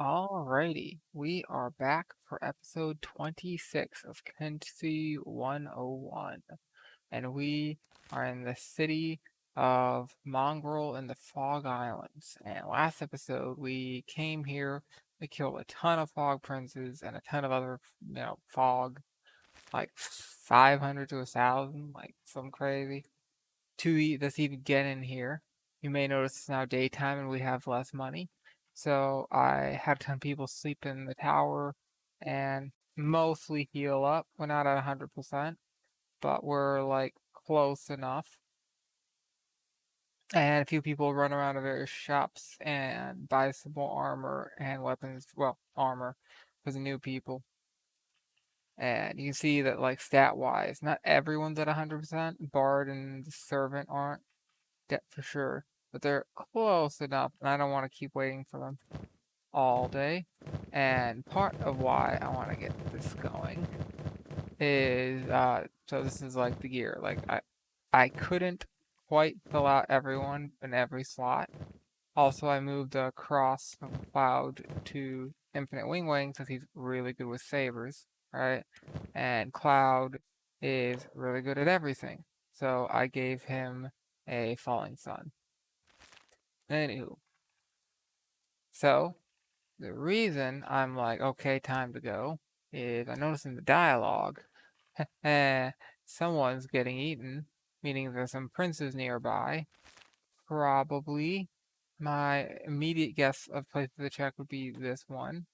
Alrighty, we are back for episode 26 of Kenshi 101, and we are in the city of Mongrel in the Fog Islands. And last episode, we came here, we killed a ton of fog princes and a ton of other, fog, like 500 to 1,000, like some crazy. Let's even get in here. You may notice it's now daytime and we have less money. So I had a ton of people sleep in the tower and mostly heal up. We're not at 100%, but we're like close enough. And a few people run around to various shops and buy some more armor and weapons. Well, armor for the new people. And you can see that, like, stat-wise, not everyone's at 100%. Bard and the Servant aren't. For sure, but they're close enough, and I don't want to keep waiting for them all day. And part of why I want to get this going is, so this is like the gear. Like I couldn't quite fill out everyone in every slot. Also, I moved across from Cloud to Infinite Wing since he's really good with sabers, right? And Cloud is really good at everything, so I gave him a Falling Sun. Anywho, so the reason I'm like, okay, time to go, is I noticed in the dialogue, someone's getting eaten, meaning there's some princes nearby. Probably my immediate guess of place to check would be this one,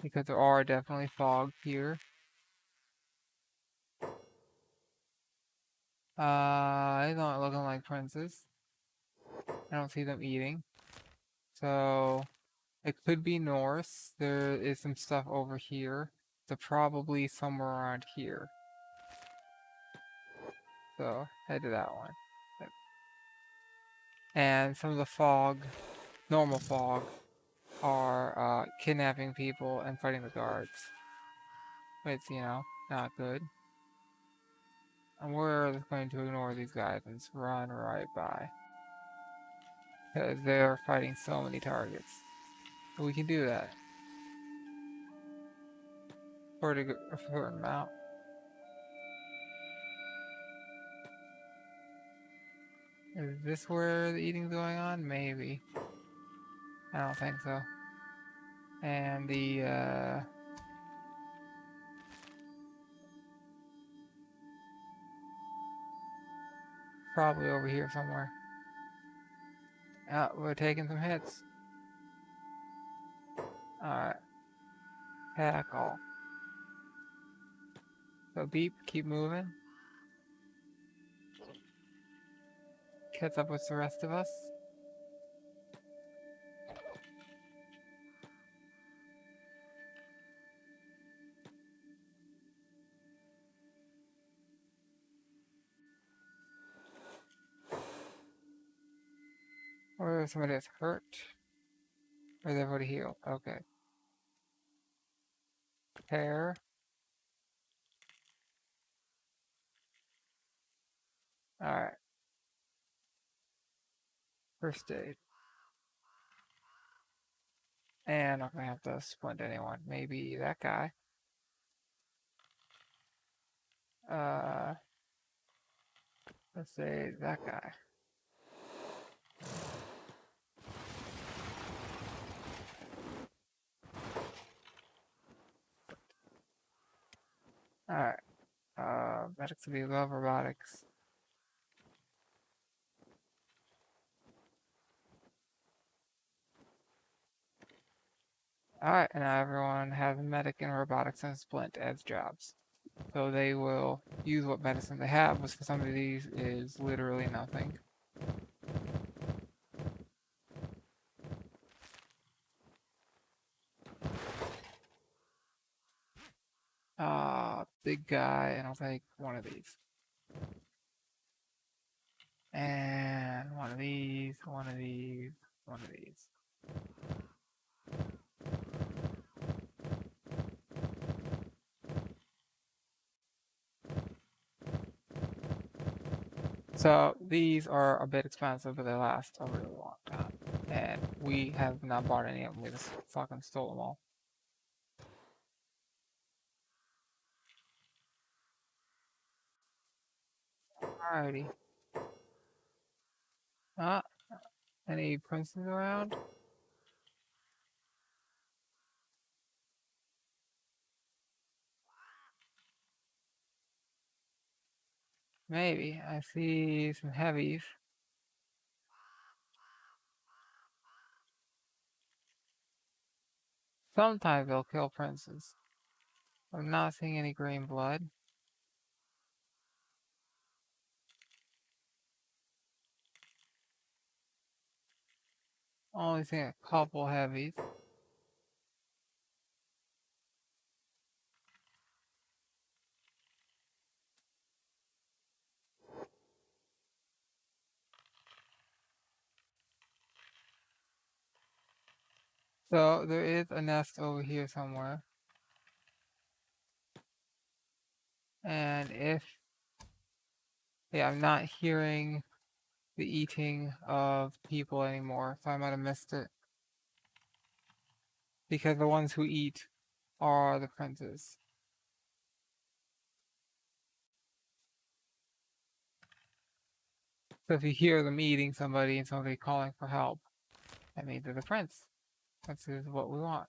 because there are definitely fog here. They're not looking like princes. I don't see them eating. So it could be north. There is some stuff over here. So probably somewhere around here. So head to that one. And some of the fog, normal fog, are kidnapping people and fighting the guards. It's, not good. And we're just going to ignore these guys and just run right by. Because they're fighting so many targets. But we can do that. For a certain amount. Is this where the eating's going on? Maybe. I don't think so. And the, probably over here somewhere. We're taking some hits. Alright. Tackle. So beep, keep moving. Catch up with the rest of us. Or somebody that's hurt. Or is everybody healed? Okay. Pair. Alright. First aid. And I'm not gonna have to splint anyone. Maybe that guy. Let's say that guy. Alright. Medics will be above robotics. Alright, and now everyone has medic and robotics and splint as jobs. So they will use what medicine they have, which for some of these is literally nothing. Big guy, and I'll take one of these. And one of these, one of these, one of these. So these are a bit expensive, but they last a really long time. And we have not bought any of them. We just fucking stole them all. Alrighty. Any princes around? Maybe. I see some heavies. Sometimes they'll kill princes. I'm not seeing any green blood. Only seeing a couple heavies. So there is a nest over here somewhere. And yeah, I'm not hearing the eating of people anymore, so I might have missed it. Because the ones who eat are the princes. So if you hear them eating somebody and somebody calling for help, that means they're the prince. This is what we want.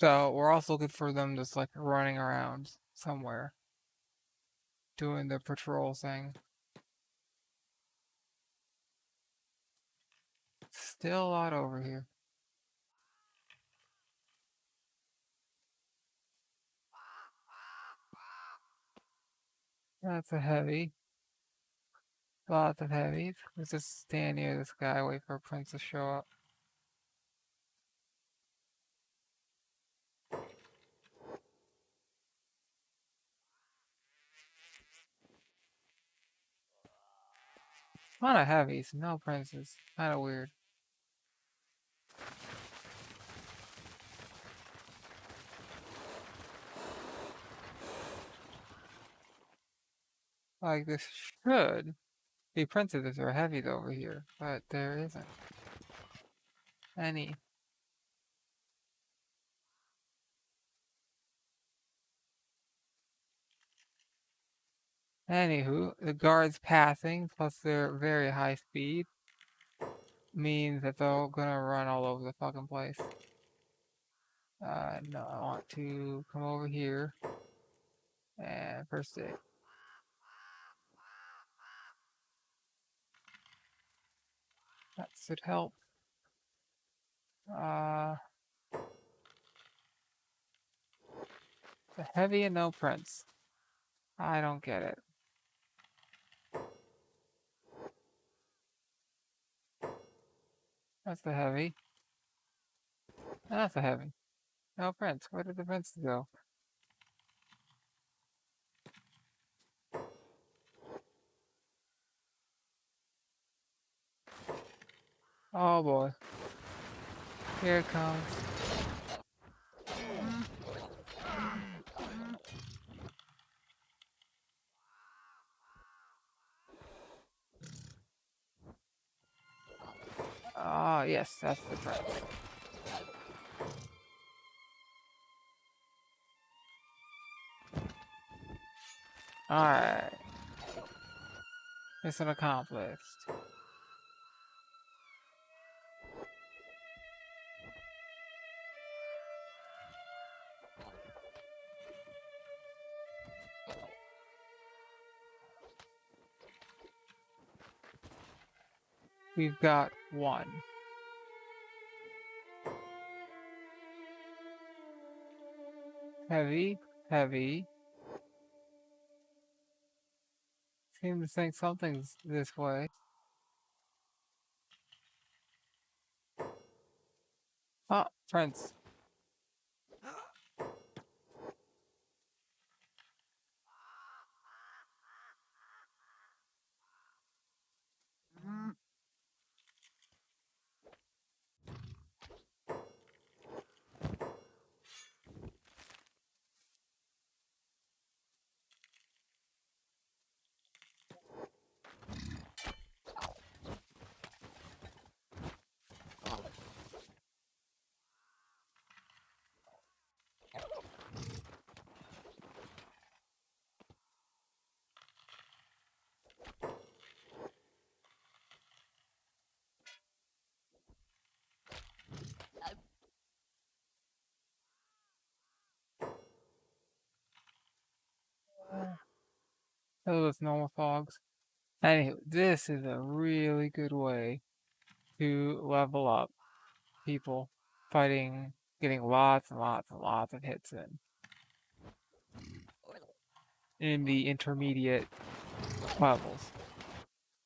So we're also looking for them just like running around somewhere, doing the patrol thing. Still a lot over here. That's a heavy. Lots of heavies. Let's just stand near this guy, wait for a prince to show up. A lot of heavies, no princes. Kind of weird. Like this should be princes if there are heavies over here, but there isn't any. Anywho, the guards passing plus their very high speed means that they're gonna run all over the fucking place. No, I want to come over here and first aid. That should help. The heavy and no prince. I don't get it. That's the heavy. That's the heavy. No prince. Where did the prince go? Oh boy. Here it comes. Oh, yes, that's the prince. Alright. Mission accomplished. We've got one. Heavy, heavy. Seem to think something's this way. Oh, prince. Those normal fogs. Anywho, this is a really good way to level up people fighting, getting lots and lots and lots of hits in the intermediate levels,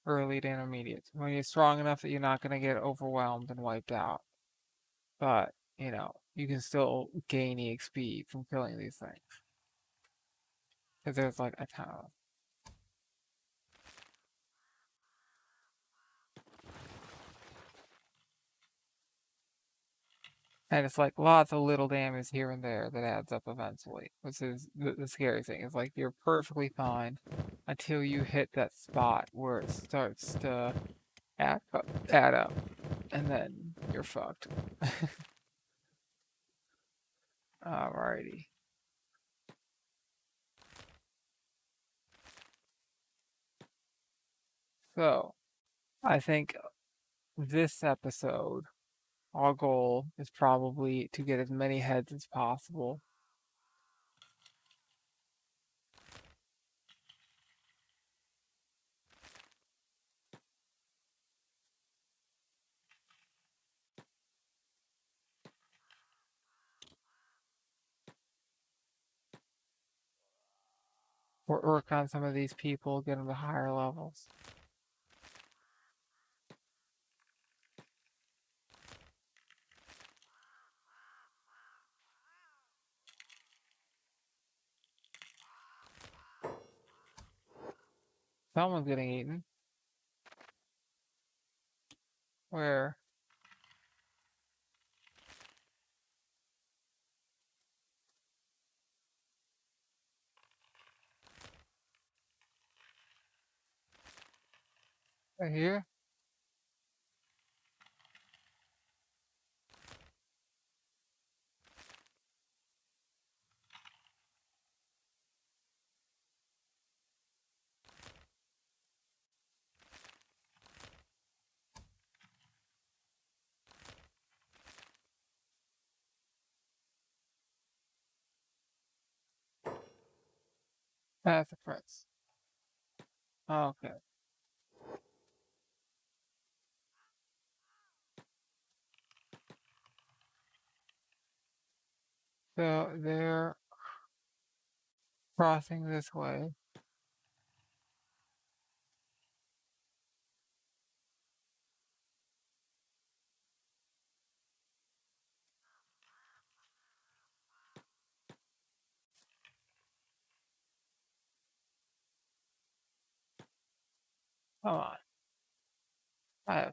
early to intermediate. When you're strong enough that you're not going to get overwhelmed and wiped out, but you know you can still gain EXP from killing these things because there's like a ton of them. And it's like lots of little damage here and there that adds up eventually, which is the scary thing. It's like you're perfectly fine until you hit that spot where it starts to add up, and then you're fucked. Alrighty. So, I think this episode, our goal is probably to get as many heads as possible. Work on some of these people, get them to higher levels. Someone's getting eaten. Where? Right here? That's the prince. Okay. So they're crossing this way. Come on. I,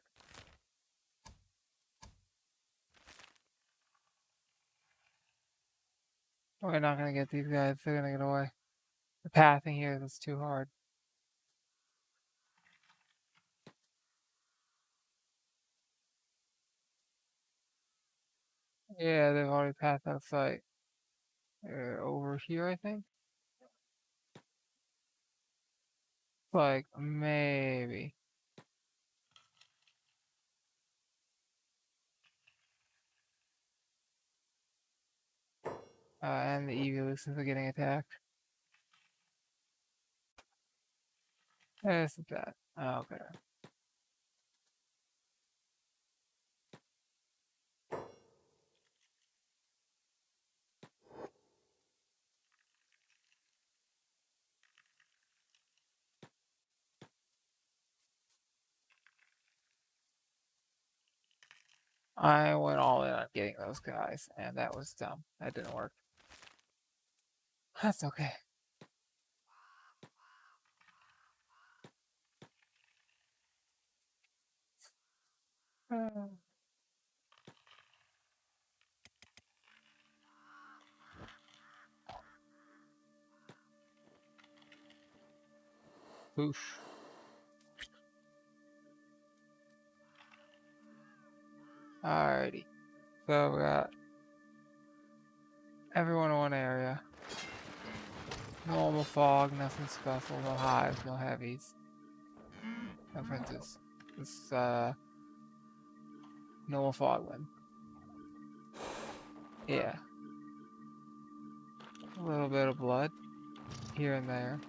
we're not gonna get these guys. They're gonna get away. The pathing here is too hard. Yeah, they've already passed that site. Over here, I think? Like, maybe. And the evolutions are getting attacked. This is that. Okay. I went all in on getting those guys, and that was dumb. That didn't work. That's okay. Oof. Alrighty. So we got everyone in one area. Normal fog, nothing special, no hives, no heavies. No princes. This normal fog one. Yeah. A little bit of blood here and there.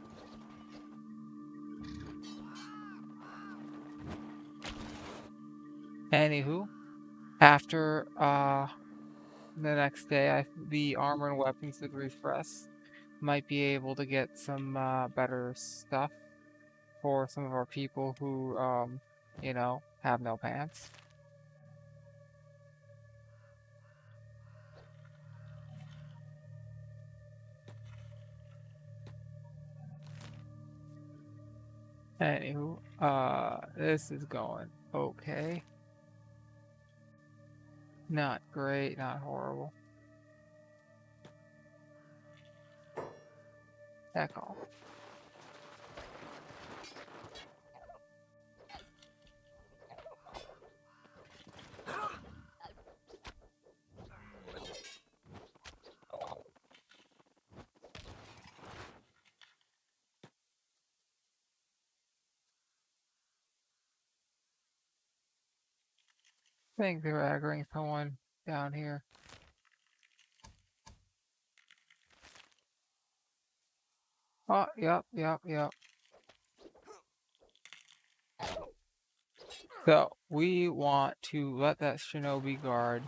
Anywho, after the next day, the armor and weapons did refresh. Might be able to get some better stuff for some of our people who, have no pants. Anywho, this is going okay. Not great, not horrible. Heck all. I think they're aggroing someone down here. Oh, yep. So, we want to let that shinobi guard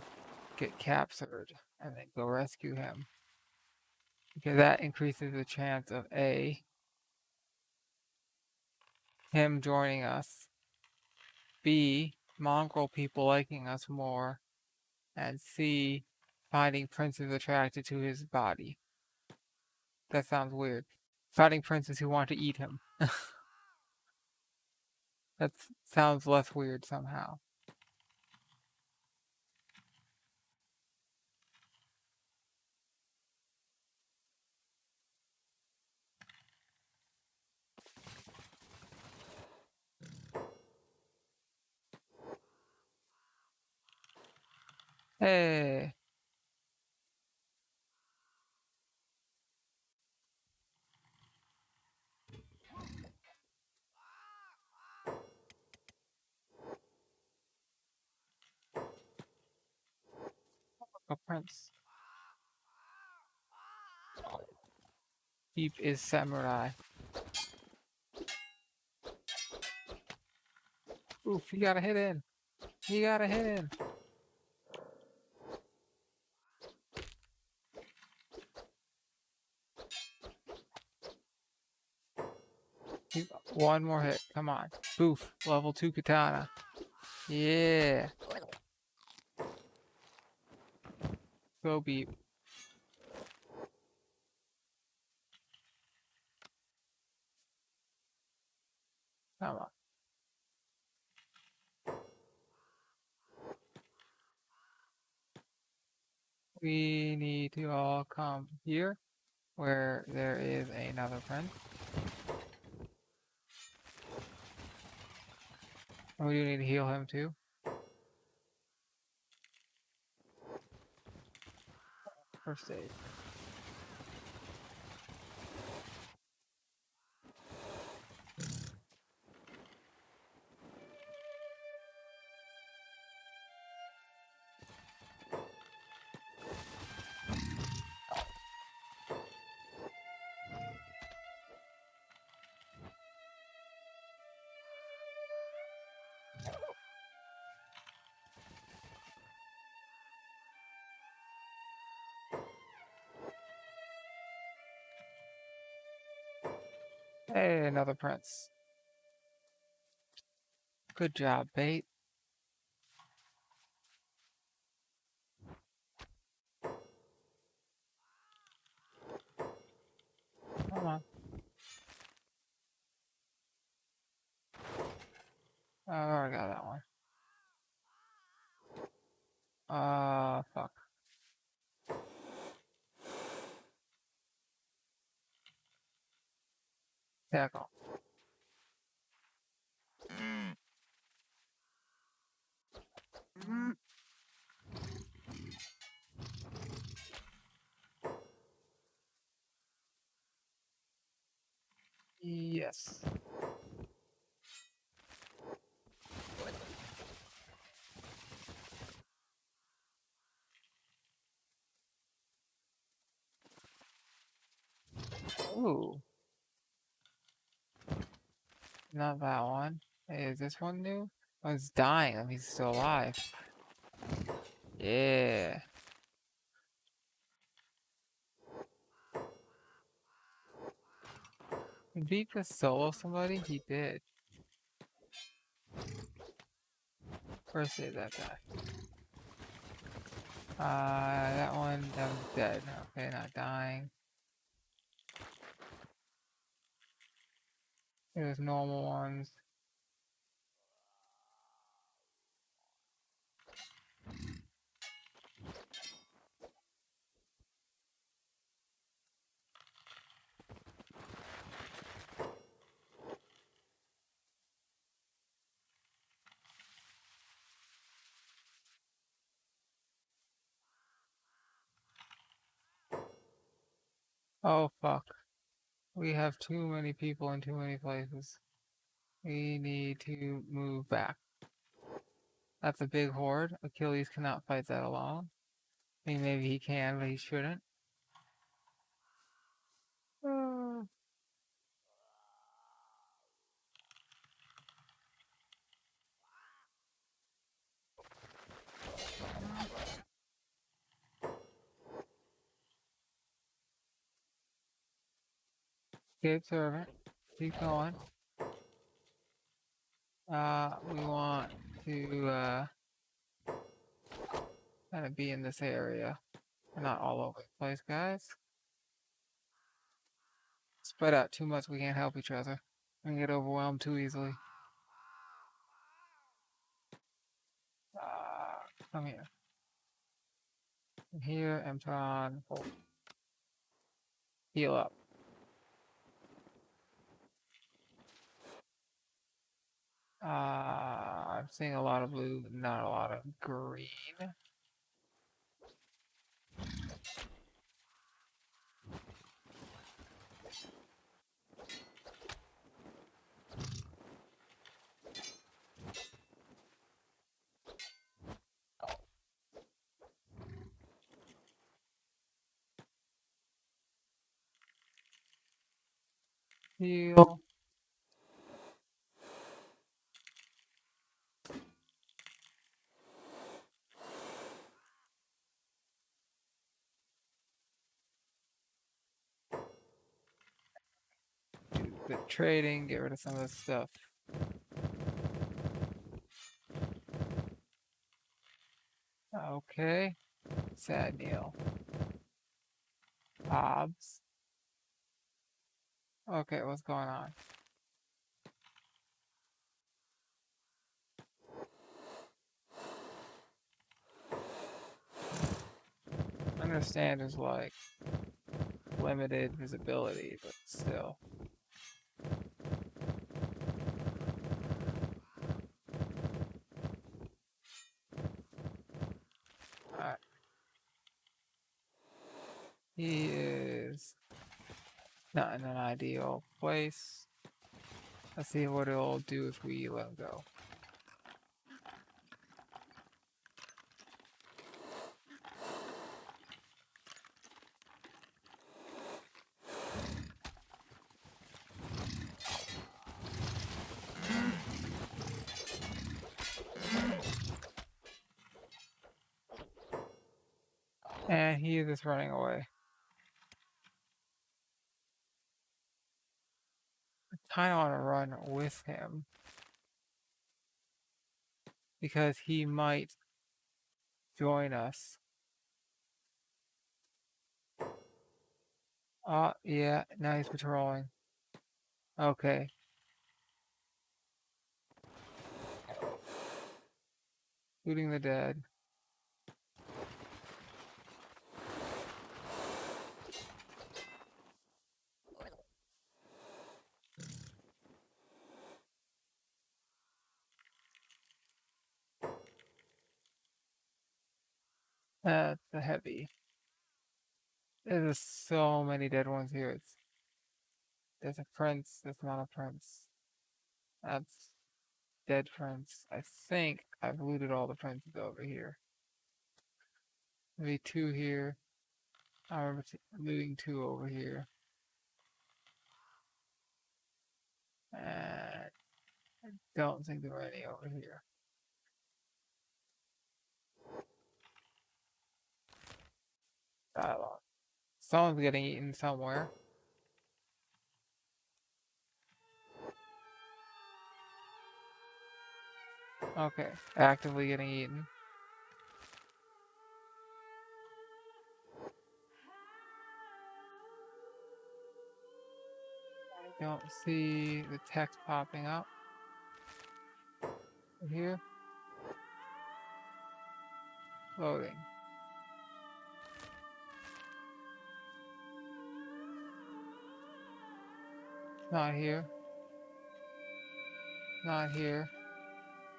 get captured and then go rescue him. Because that increases the chance of A, him joining us, B, mongrel people liking us more, and C, finding princes attracted to his body. That sounds weird. Finding princes who want to eat him. That sounds less weird somehow. Hey. A prince. Deep is samurai. Oof, you gotta hit in. You gotta hit in. One more hit. Come on. Boof. Level 2 katana. Yeah. Go beep. Come on. We need to all come here where there is another prince. And we do need to heal him too. First aid. Hey, another prince. Good job, bait. Come on. Oh, I already got that one. Fuck. Tackle. Yes. Ooh. Not that one. Is this one new? Oh, he's dying. I mean, he's still alive. Yeah. Did he just solo somebody? He did. First save that guy. That one's dead. Okay, not dying. There's normal ones. Oh, fuck. We have too many people in too many places. We need to move back. That's a big horde. Achilles cannot fight that alone. I mean, maybe he can, but he shouldn't. Escape servant. Keep going. We want to kind of be in this area. We're not all over the place, guys. Spread out too much, we can't help each other. We get overwhelmed too easily. Come here. Come here, Emtron. Hold. Heal up. I'm seeing a lot of blue, not a lot of green. Heal. Do the trading, get rid of some of this stuff. Okay. Sad Neil. Hobbs. Okay, what's going on? I understand there's like limited visibility, but still. Alright. He is not in an ideal place. Let's see what it'll do if we let him go. And he is just running away. I kind of want to run with him because he might join us. Yeah, now he's patrolling. Okay. Looting the dead. That's a heavy. There's so many dead ones here. There's a prince. That's not a prince. That's dead prince. I think I've looted all the princes over here. Maybe two here. I remember looting two over here. And I don't think there were any over here. Dialogue. Someone's getting eaten somewhere. Okay, actively getting eaten. I don't see the text popping up here. Loading. Not here. Not here.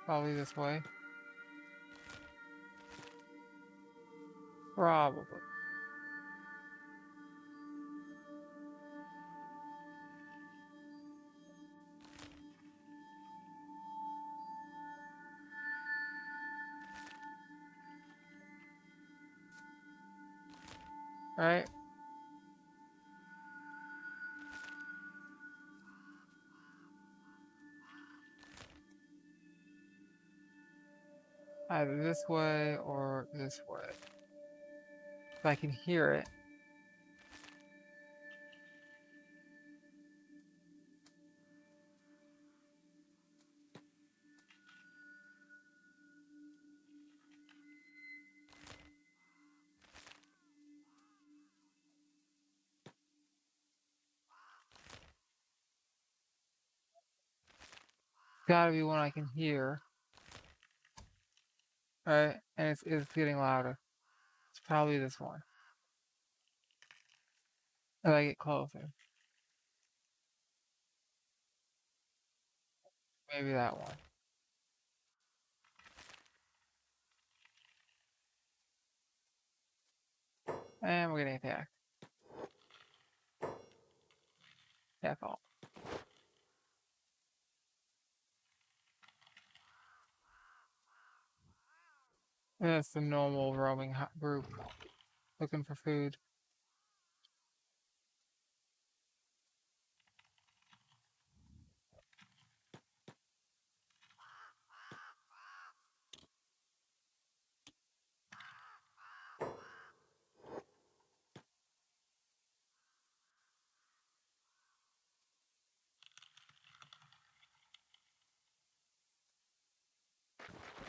Probably this way. Probably. Right? Either this way or this way. If I can hear it. Gotta be one I can hear. Right? And it's getting louder. It's probably this one. If I get closer. Maybe that one. And we're getting attacked. That's all. And that's the normal roaming group looking for food.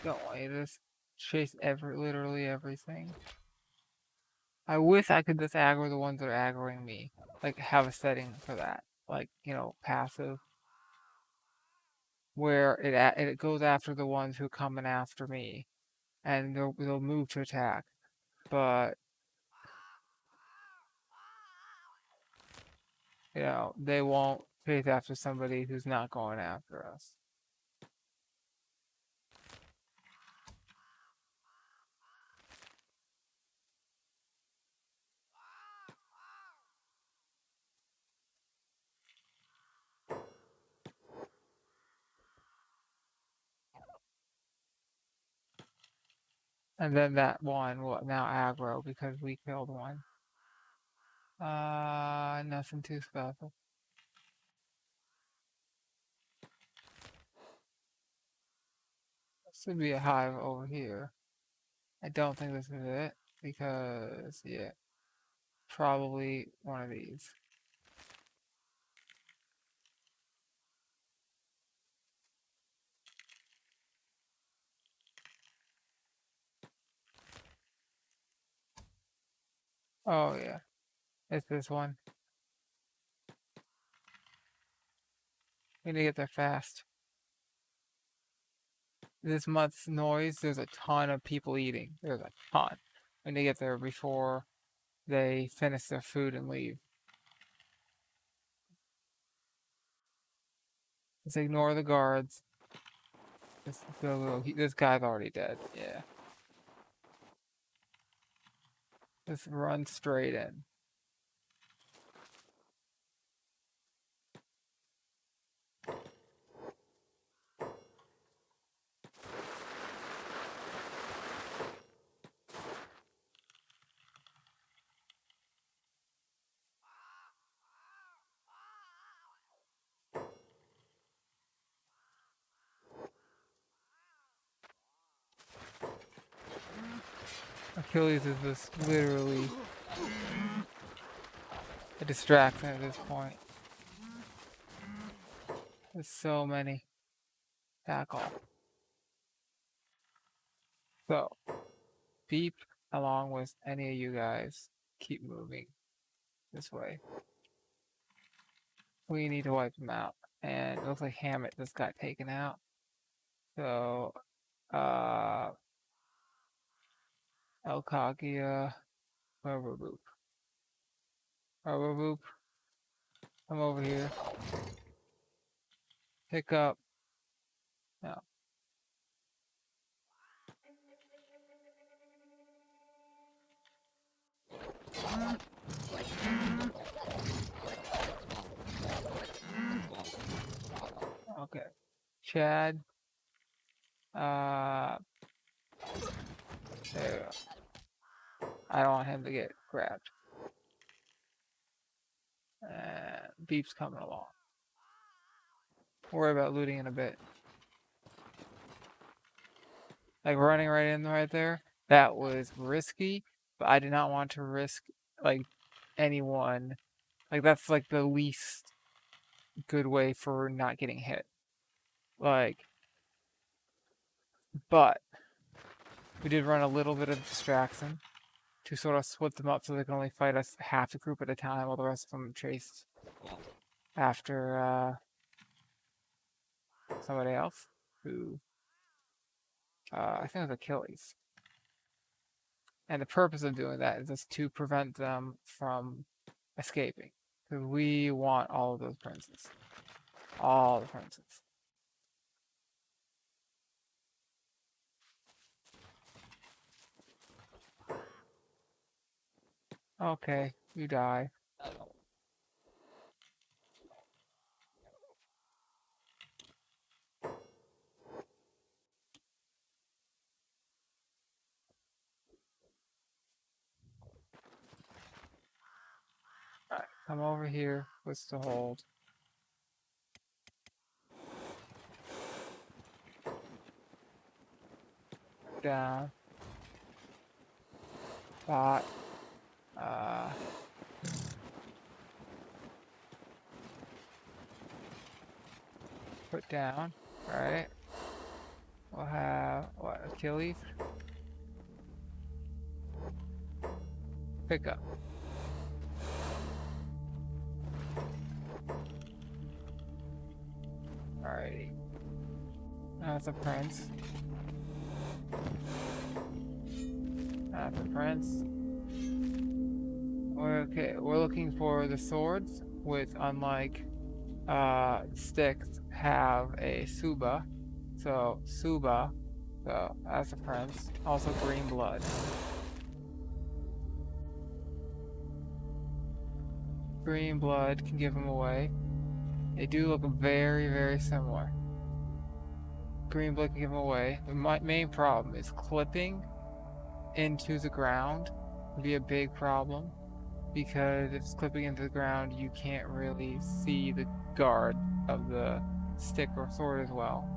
Don't want you to just chase literally everything. I wish I could just aggro the ones that are aggroing me. Like, have a setting for that. Like, passive. Where it goes after the ones who come in after me. And they'll move to attack. But, they won't chase after somebody who's not going after us. And then that one will now aggro because we killed one. Nothing too special. This should be a hive over here. I don't think this is it because, yeah, probably one of these. Oh, yeah, it's this one. We need to get there fast. This month's noise, there's a ton of people eating. There's a ton. We need to get there before they finish their food and leave. Just ignore the guards. Just go. This guy's already dead. Yeah. Just run straight in. Achilles is just literally A distraction at this point. There's so many. Back off. So, Beep, along with any of you guys, keep moving this way. We need to wipe them out. And it looks like Hammett just got taken out. So, Elkagia, Boop. Boop. Come over here. Pick up. No. Okay. Chad. There we go. I don't want him to get grabbed. Beep's coming along. Worry about looting in a bit. Like running right in right there. That was risky, but I did not want to risk like anyone. Like that's like the least good way for not getting hit. Like, but we did run a little bit of distraction to sort of split them up so they can only fight us half the group at a time while the rest of them chased after somebody else who I think it was Achilles. And the purpose of doing that is just to prevent them from escaping. Because we want all of those princes. All the princes. Okay, you die. Alright, come over here. What's the hold? Down. Bot. Put down. Alright. We'll have, what, Achilles? Pick up. Alrighty. That's a prince. That's a prince. Okay, we're looking for the swords, which unlike sticks have a Suba. So Suba, so that's a prince. Also green blood. Green blood can give them away. They do look very, very similar. Green blood can give them away. The main problem is clipping into the ground would be a big problem. Because if it's clipping into the ground, you can't really see the guard of the stick or sword as well.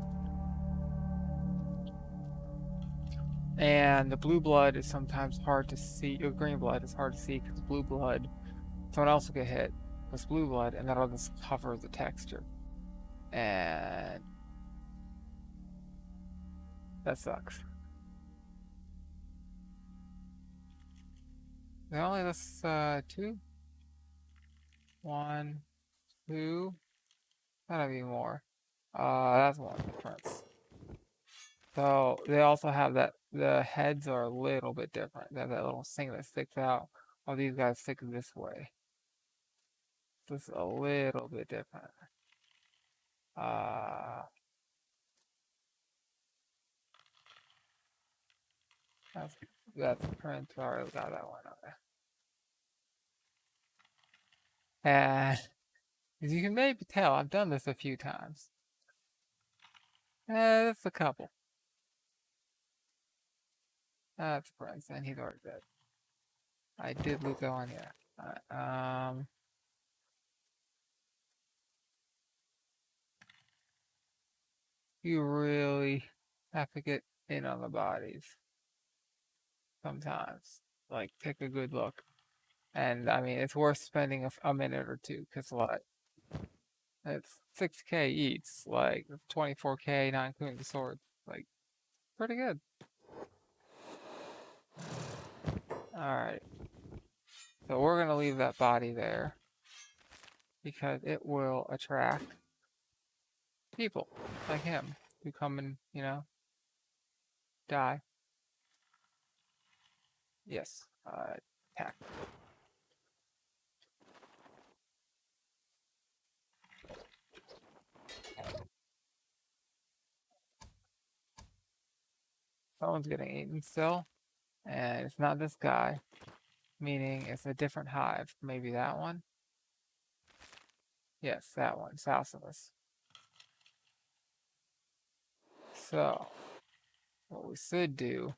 And the blue blood is sometimes hard to see, or green blood is hard to see because blue blood, someone else will get hit with blue blood and that'll just cover the texture. And that sucks. There only this two? 1, 2. Gotta be more. That's one difference. So they also have that the heads are a little bit different. They have that little thing that sticks out, while these guys stick this way. This is a little bit different. That's the print. Sorry, we got that one. Okay. And as you can maybe tell, I've done this a few times. That's a couple. That's a prince, and he's already dead. I did lose that one, yeah. You really have to get in on the bodies sometimes. Like, take a good look. And I mean, it's worth spending a minute or two because like it's 6K each, like 24K, not including the sword. Like pretty good. All right, so we're gonna leave that body there because it will attract people like him who come and die. Yes, attack. Someone's getting eaten still, and it's not this guy, meaning it's a different hive. Maybe that one? Yes, that one, south of us. So, what we should do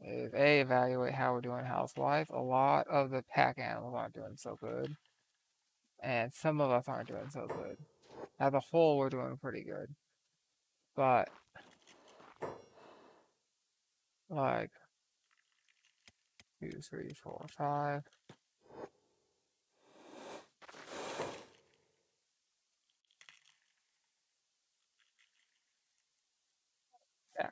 is A, evaluate how we're doing health-wise. A lot of the pack animals aren't doing so good, and some of us aren't doing so good. As a whole, we're doing pretty good. But, like, 2, 3, 4, 5. Yeah.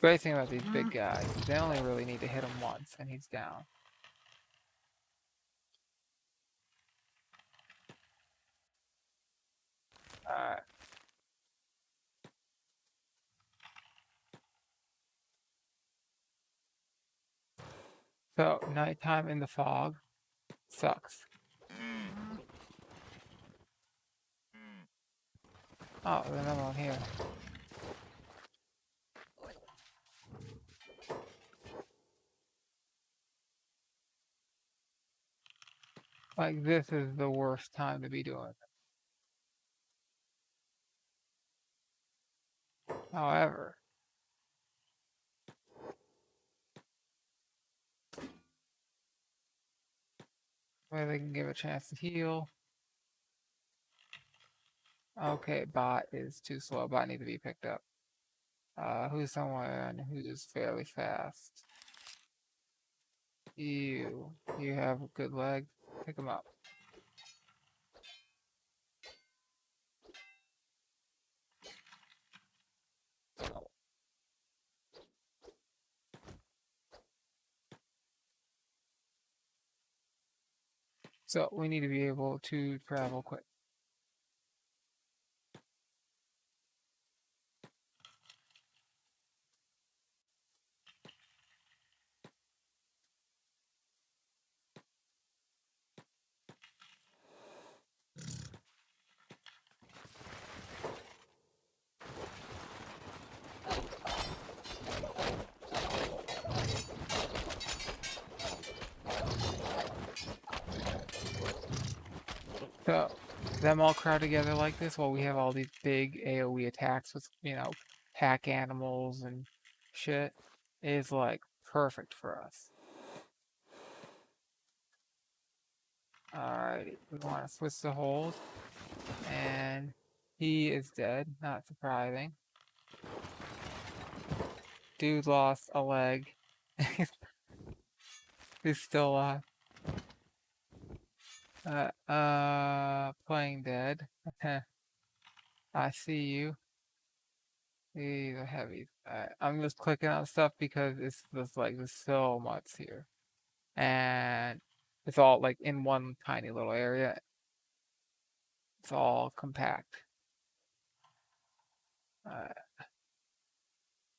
Great thing about these big guys is they only really need to hit him once, and he's down. Alright. So, nighttime in the fog sucks. Oh, there's another one here. Like, this is the worst time to be doing it. However, where they can give a chance to heal. Okay, bot is too slow. Bot need to be picked up. Who's someone who's fairly fast? You have a good leg. Pick him up. So we need to be able to travel quick. So them all crowd together like this while we have all these big AoE attacks with, pack animals and shit is like perfect for us. Alright, we want to switch the hold. And he is dead, not surprising. Dude lost a leg. He's still alive. Playing dead. I see you. These are heavy. I'm just clicking on stuff because it's just like there's so much here. And it's all like in one tiny little area. It's all compact. Uh,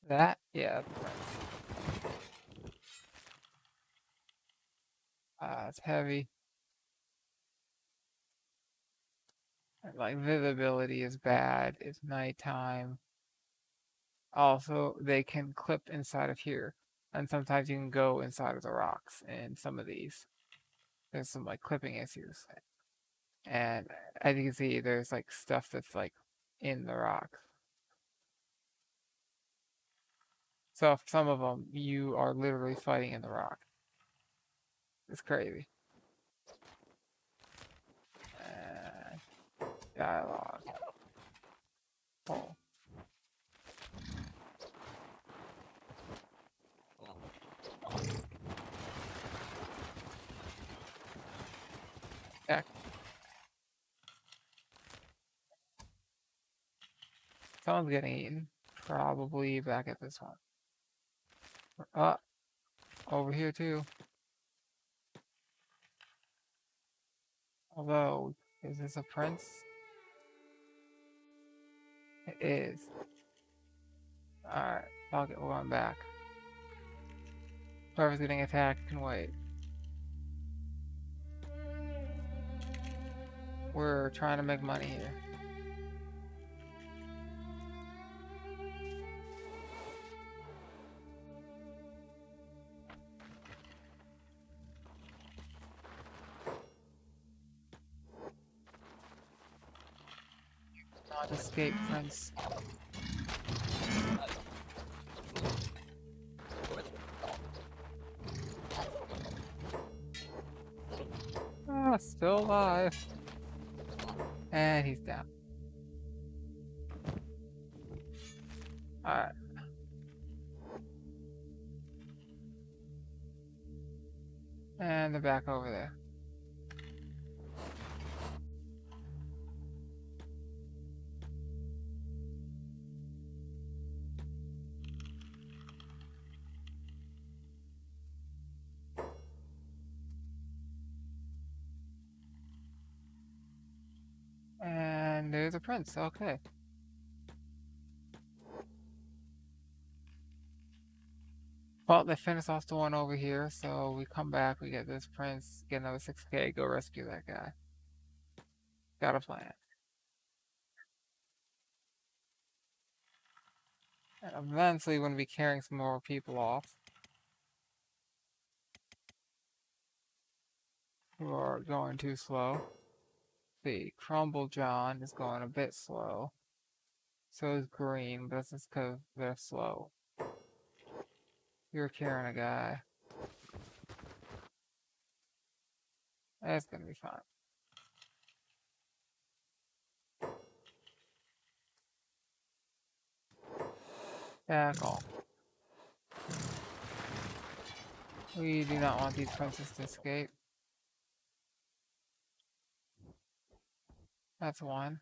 that? Yeah, that's prince. It's heavy. Like visibility is bad. It's nighttime. Also, they can clip inside of here. And sometimes you can go inside of the rocks in some of these. There's some like clipping issues. And as you can see, there's like stuff that's like in the rock. So for some of them, you are literally fighting in the rock. It's crazy. Dialogue. Oh. Heck. Someone's getting eaten. Probably back at this one. Over here too. Although, is this a prince? It is. Alright, we're going back. Whoever's getting attacked can wait. We're trying to make money here. Not escape, prince. Ah, still alive. And he's down. Alright. And they're back over there. And there's a prince, okay. Well, they finished off the one over here, so we come back, we get this prince, get another 6k, go rescue that guy. Got a plan. And eventually, we're going to be carrying some more people off. Who are going too slow. The Crumble John is going a bit slow. So is Green, but that's just because they're slow. You're carrying a guy. That's gonna be fine. Tackle. We do not want these princes to escape. That's one.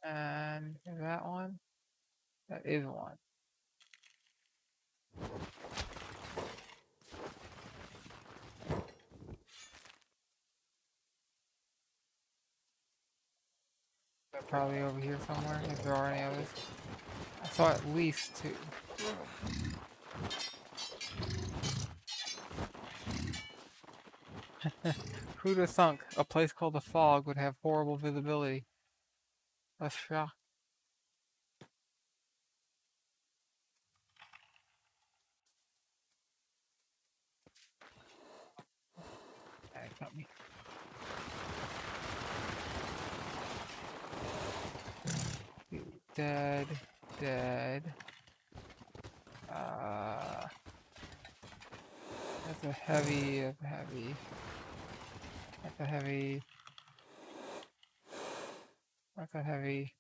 And is that one? That is one. They're probably over here somewhere, if there are any others. I saw at least two. Who'd have thunk a place called the Fog would have horrible visibility? That's shock. That got me. Dead. Dead. That's a heavy, that's a heavy. That's a heavy. That's a heavy.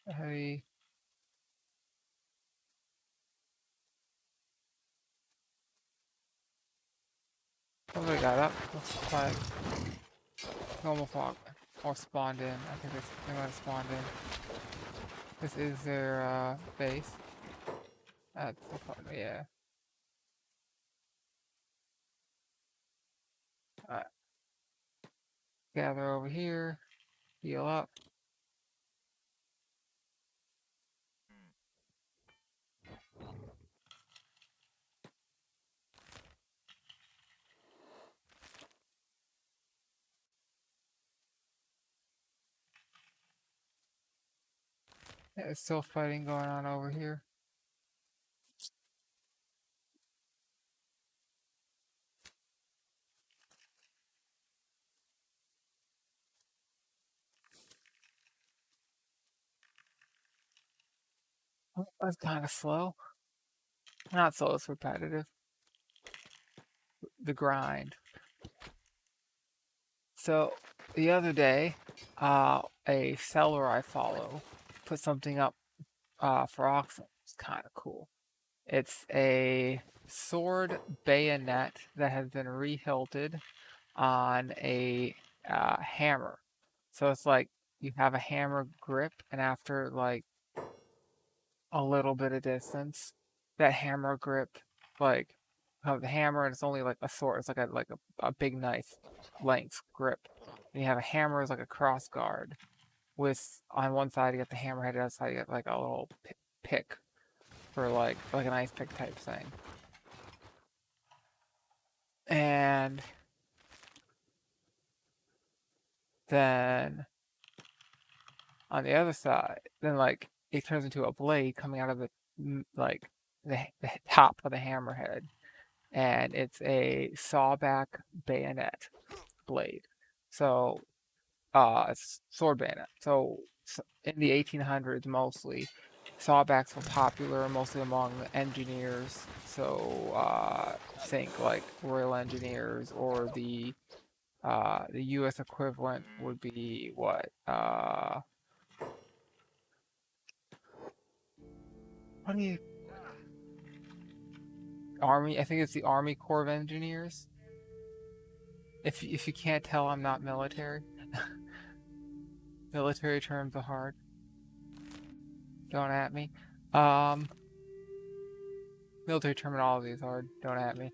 Heavy. Somebody got up. Looks like normal fog. Or spawned in. I think they might have spawned in. This is their base. That's the fun, yeah. Alright. Gather over here. Heal up. Yeah, there's still fighting going on over here. That's kind of slow. Not slow, it's repetitive. The grind. So the other day, a seller I follow put something up for auction. It's kind of cool. It's a sword bayonet that has been rehilted on a hammer. So it's like you have a hammer grip, and after like a little bit of distance, that hammer grip, like have the hammer, and it's only like a sword. It's like a big knife length grip. And you have a hammer as like a cross guard. With on one side you get the hammerhead, the other side you get like a little pick for like an ice pick type thing. And then on the other side, then like it turns into a blade coming out of like the top of the hammerhead, and it's a sawback bayonet blade. So it's sword bayonet. So in the 1800s mostly, sawbacks were popular mostly among engineers. So think like Royal Engineers, or the U.S. equivalent would be what? What do you Army? I think it's the Army Corps of Engineers. If you can't tell, I'm not military. Military terms are hard. Don't at me. Um, Military terminology is hard. Don't at me.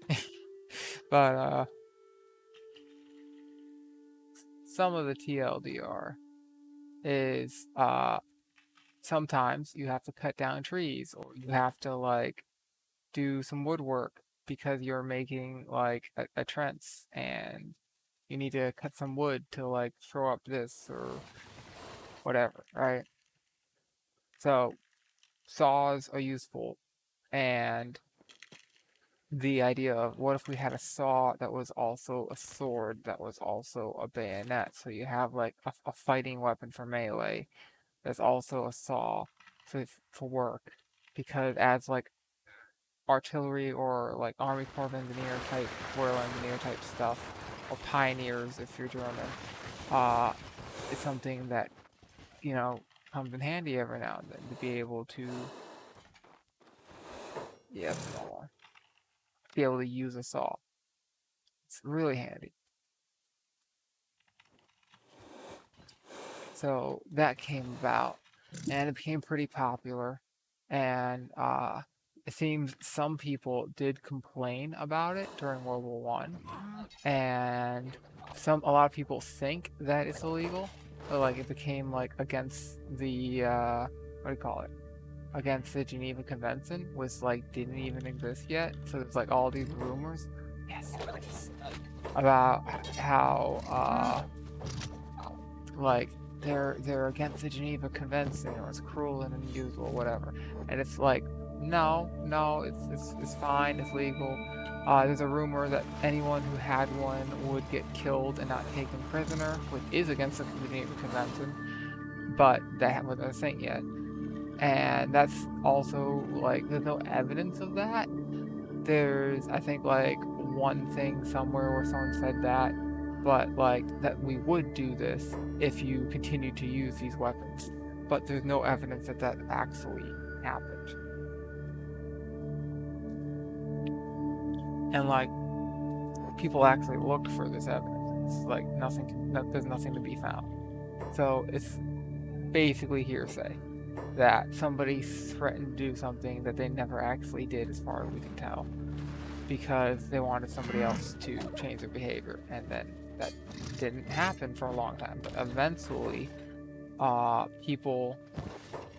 But some of the TLDR is sometimes you have to cut down trees, or you have to like do some woodwork because you're making like a trench, and you need to cut some wood to like throw up this or whatever, right? So saws are useful, and the idea of what if we had a saw that was also a sword that was also a bayonet, so you have like a fighting weapon for melee that's also a saw for work, because as like artillery or like Army Corps of Engineer type, Royal Engineer type stuff, or pioneers if you're German, uh, it's something that, you know, comes in handy every now and then to be able to, yes, be able to use a saw. It's really handy. So that came about, and it became pretty popular. And it seems some people did complain about it during World War One, and a lot of people think that it's illegal. But, like, it became like against the what do you call it? Against the Geneva Convention, which like didn't even exist yet. So there's like all these rumors, yes, about how like they're against the Geneva Convention, or it's cruel and unusual, whatever. And it's like, no, it's fine, it's legal. There's a rumor that anyone who had one would get killed and not taken prisoner, which is against the Geneva Convention, but that wasn't a thing yet. And that's also like there's no evidence of that. There's, I think, like one thing somewhere where someone said that, but like that we would do this if you continue to use these weapons. But there's no evidence that that actually happened. And like people actually looked for this evidence. It's like there's nothing to be found. So it's basically hearsay that somebody threatened to do something that they never actually did, as far as we can tell, because they wanted somebody else to change their behavior, and then that didn't happen for a long time. But eventually, people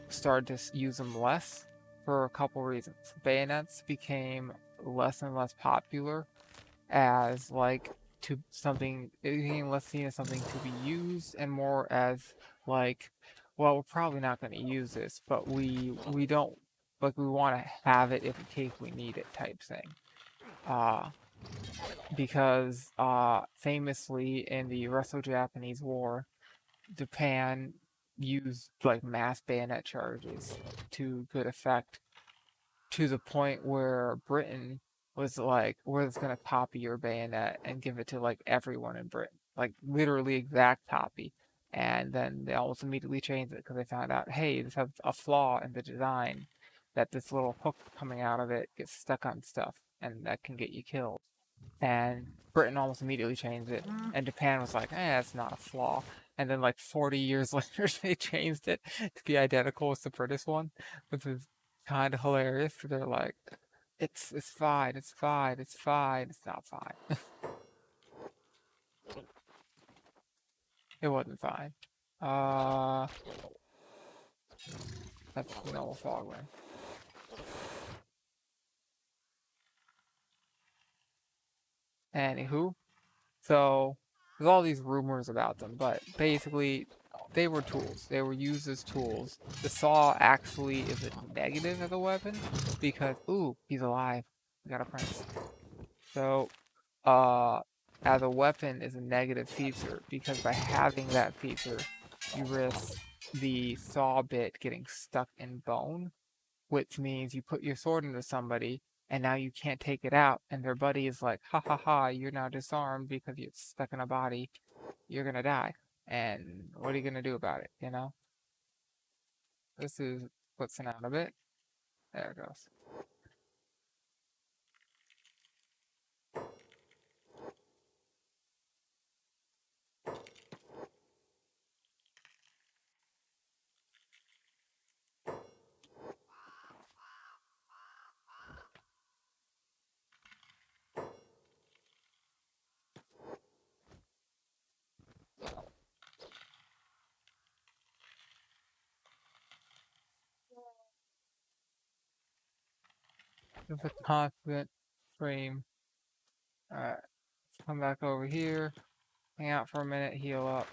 started to use them less for a couple reasons. Bayonets became less and less popular as like to something, it became less seen as something to be used and more as like, well, we're probably not going to use this, but we don't, like, we want to have it if in case we need it type thing. Uh, because famously in the Russo-Japanese War, Japan use like mass bayonet charges to good effect, to the point where Britain was like, we're just gonna copy your bayonet and give it to like everyone in Britain, like literally exact copy. And then they almost immediately changed it because they found out, hey, this has a flaw in the design, that this little hook coming out of it gets stuck on stuff and that can get you killed. And Britain almost immediately changed it, and Japan was like, that's not a flaw. And then like 40 years later, they changed it to be identical with the British one, which is kind of hilarious. They're like, it's fine, it's fine, it's fine. It's not fine. It wasn't fine. Uh, that's no fogland. Anywho, so there's all these rumors about them, but basically they were tools. They were used as tools. The saw actually is a negative as a weapon because, ooh, he's alive. We got a prince. So, uh, as a weapon is a negative feature because by having that feature, you risk the saw bit getting stuck in bone, which means you put your sword into somebody and now you can't take it out, and their buddy is like, ha ha ha, you're now disarmed because you're stuck in a body, you're gonna die. And what are you gonna do about it, you know? This is puts it out a bit. There it goes. It's a constant frame. Alright, let's come back over here, hang out for a minute, heal up.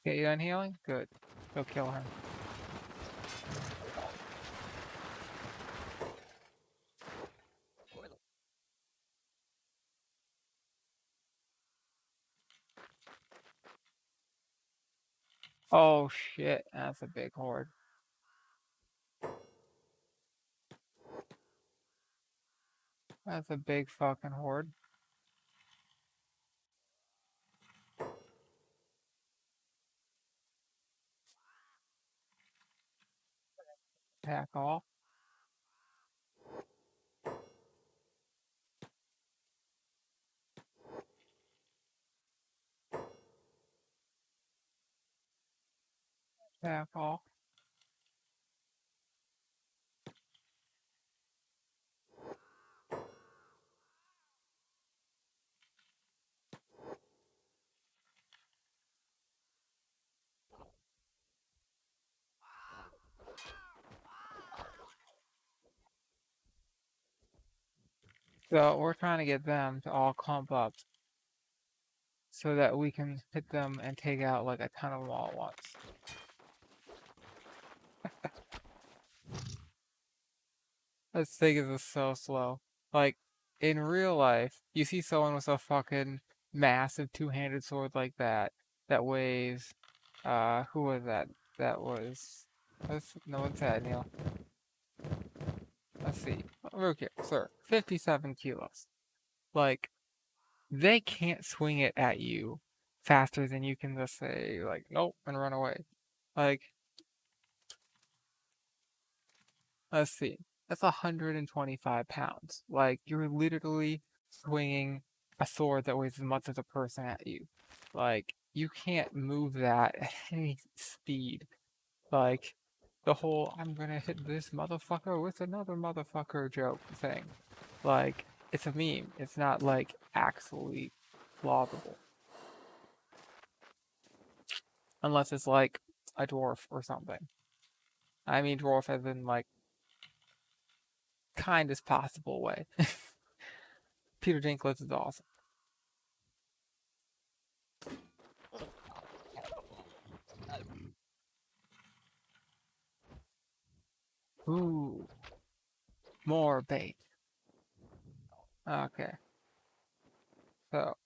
Get you done healing? Good. Go kill him. Oh shit, that's a big horde. That's a big fucking horde. Attack all. Attack all. So we're trying to get them to all clump up so that we can hit them and take out like a ton of them all at once. This thing is just so slow. Like, in real life, you see someone with a fucking massive two-handed sword like that, that weighs, who was that? That was, no, what's that, Neil? Let's see. Okay, sir, 57 kilos. Like, they can't swing it at you faster than you can just say, like, nope, and run away. Like, let's see. That's 125 pounds. Like, you're literally swinging a sword that weighs as much as a person at you. Like, you can't move that at any speed. Like, the whole I'm gonna hit this motherfucker with another motherfucker joke thing. Like, it's a meme. It's not, like, actually plausible. Unless it's, like, a dwarf or something. I mean dwarf as in, like, kindest possible way. Peter Dinklage is awesome. Ooh, more bait. Okay, so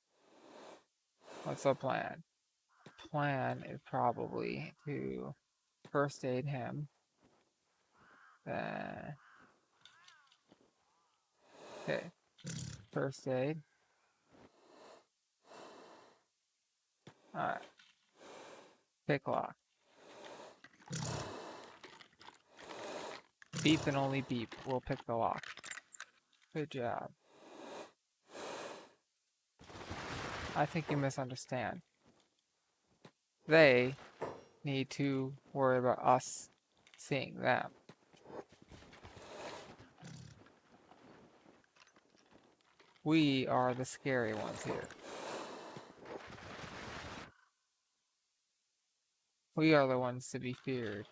what's the plan? Plan is probably to first aid him. Then, okay, first aid. Alright, pick lock. Beep and only beep. We'll pick the lock. Good job. I think you misunderstand. They need to worry about us seeing them. We are the scary ones here. We are the ones to be feared.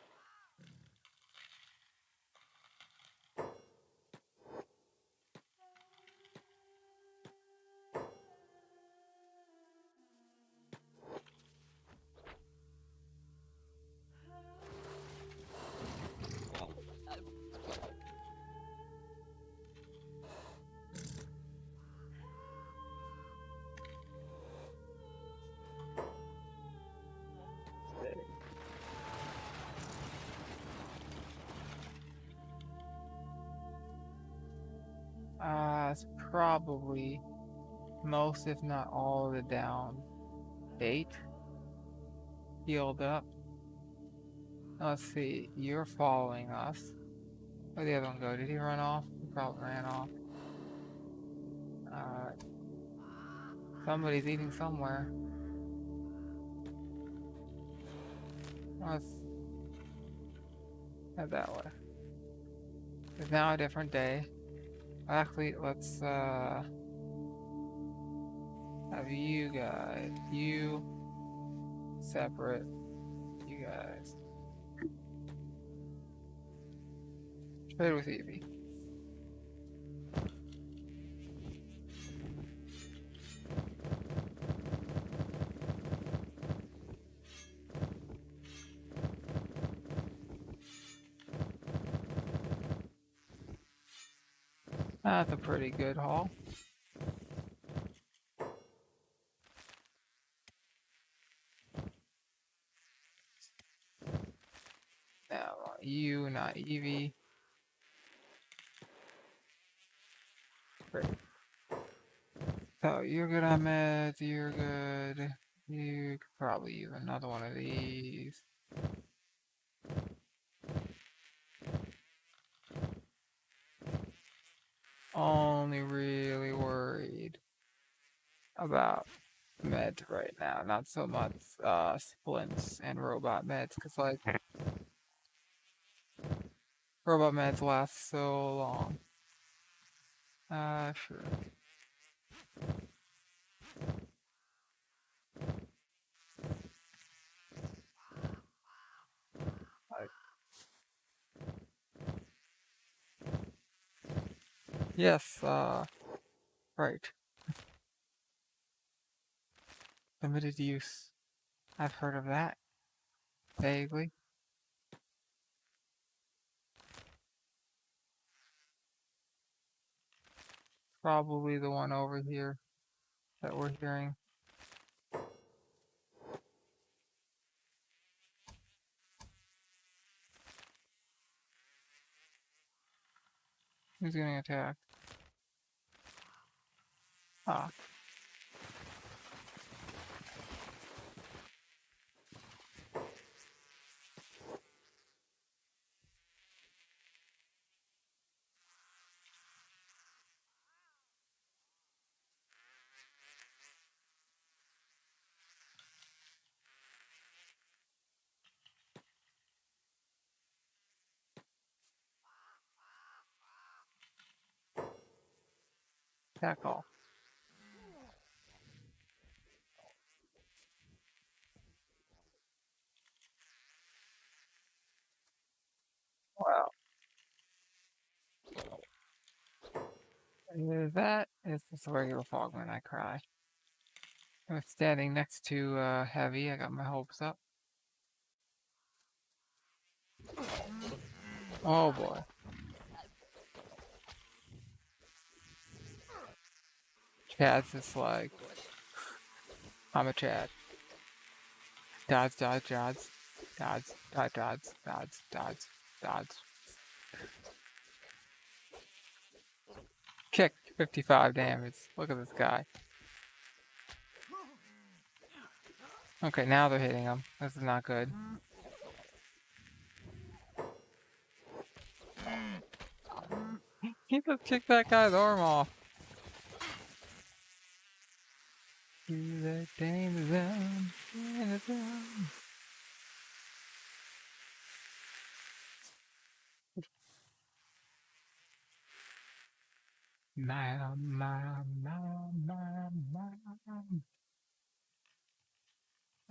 It's probably most, if not all, of the down 8 healed up. Let's see, you're following us. Where'd the other one go? Did he run off? He probably ran off. Somebody's eating somewhere. Let's head that way. It's now a different day. Actually, let's have you guys. You separate. You guys. Trade with Evie. That's a pretty good haul. Now, you, not Evie. Great. So, you're good on meds, you're good. You could probably use another one of these. Only really worried about meds right now, not so much splints and robot meds, because like robot meds last so long. Sure. Like, yes, right. Limited use. I've heard of that. Vaguely. Probably the one over here that we're hearing. Who's getting attacked? Ah. Attack all. Wow. Either that is just a regular fogman, I cry. I'm standing next to Heavy, I got my hopes up. Oh boy. Chad's just like, I'm a Chad. Dodge, dodge, dodge. Dodge, dodge, dodge, dodge, dodge, dodge. Kick, 55 damage. Look at this guy. Okay, now they're hitting him. This is not good. He just kicked that guy's arm off. The danger zone, danger zone.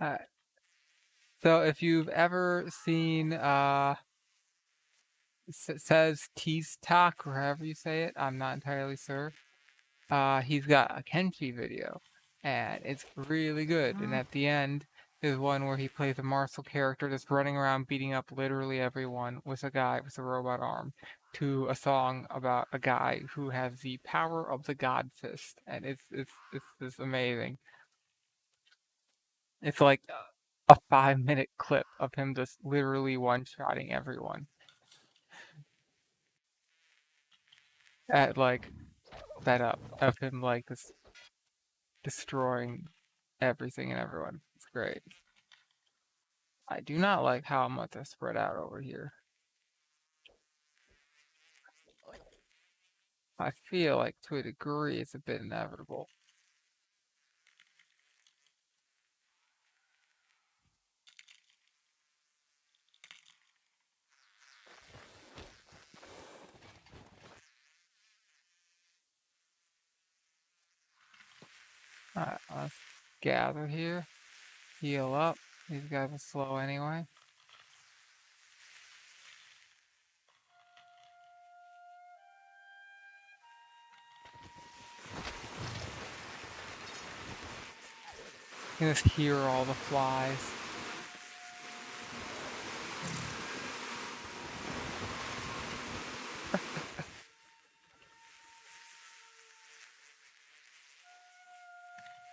Alright. So if you've ever seen says Tease Talk or however you say it, I'm not entirely sure. He's got a Kenshi video, and it's really good. And at the end, there's one where he plays a martial character just running around beating up literally everyone with a guy with a robot arm, to a song about a guy who has the power of the God Fist, and it's amazing. It's like a 5-minute clip of him just literally one-shotting everyone at like setup of him like just destroying everything and everyone. It's great. I do not like how much I spread out over here. I feel like to a degree it's a bit inevitable. Alright, let's gather here. Heal up. These guys are slow anyway. You can just hear all the flies.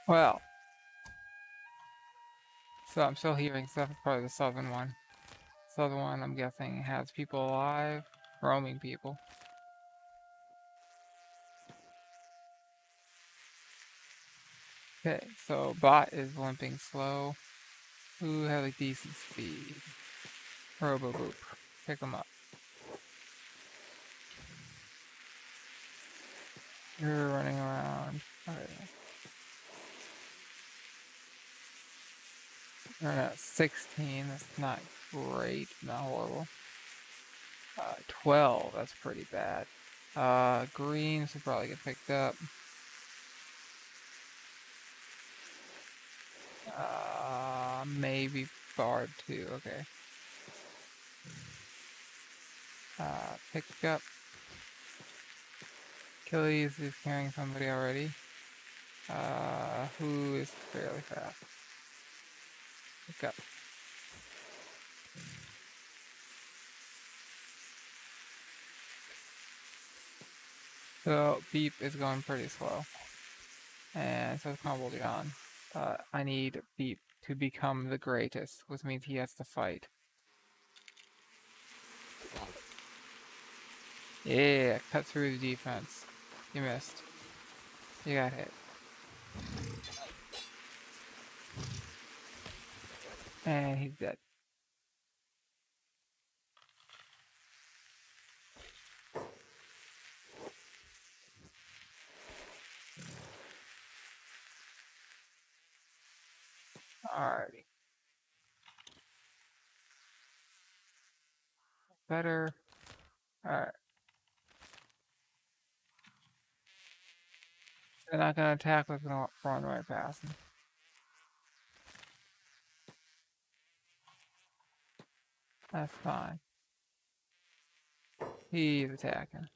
Well, so I'm still hearing stuff. It's probably the southern one. Southern one, I'm guessing, has people alive, roaming people. Okay, so bot is limping slow. Who has a decent speed? Robo Boop. Pick him up. You're running around. Okay. You're at 16. That's not great. Not horrible. 12. That's pretty bad. Greens will probably get picked up. Maybe Bard too. Okay. Pick up. Achilles is carrying somebody already. Who is fairly fast. Pick up. So Beep is going pretty slow. And so it's Combledon. I need Beep to become the greatest, which means he has to fight. Yeah, cut through the defense. You missed. You got hit. And he's dead. Alrighty. Better. Alright. They're not gonna attack with no run right past him. That's fine. He's attacking.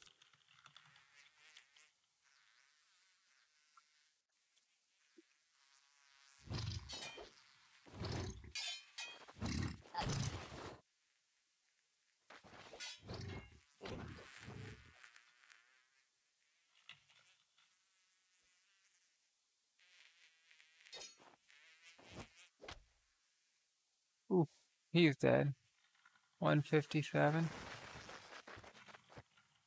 Ooh, he's dead. 157.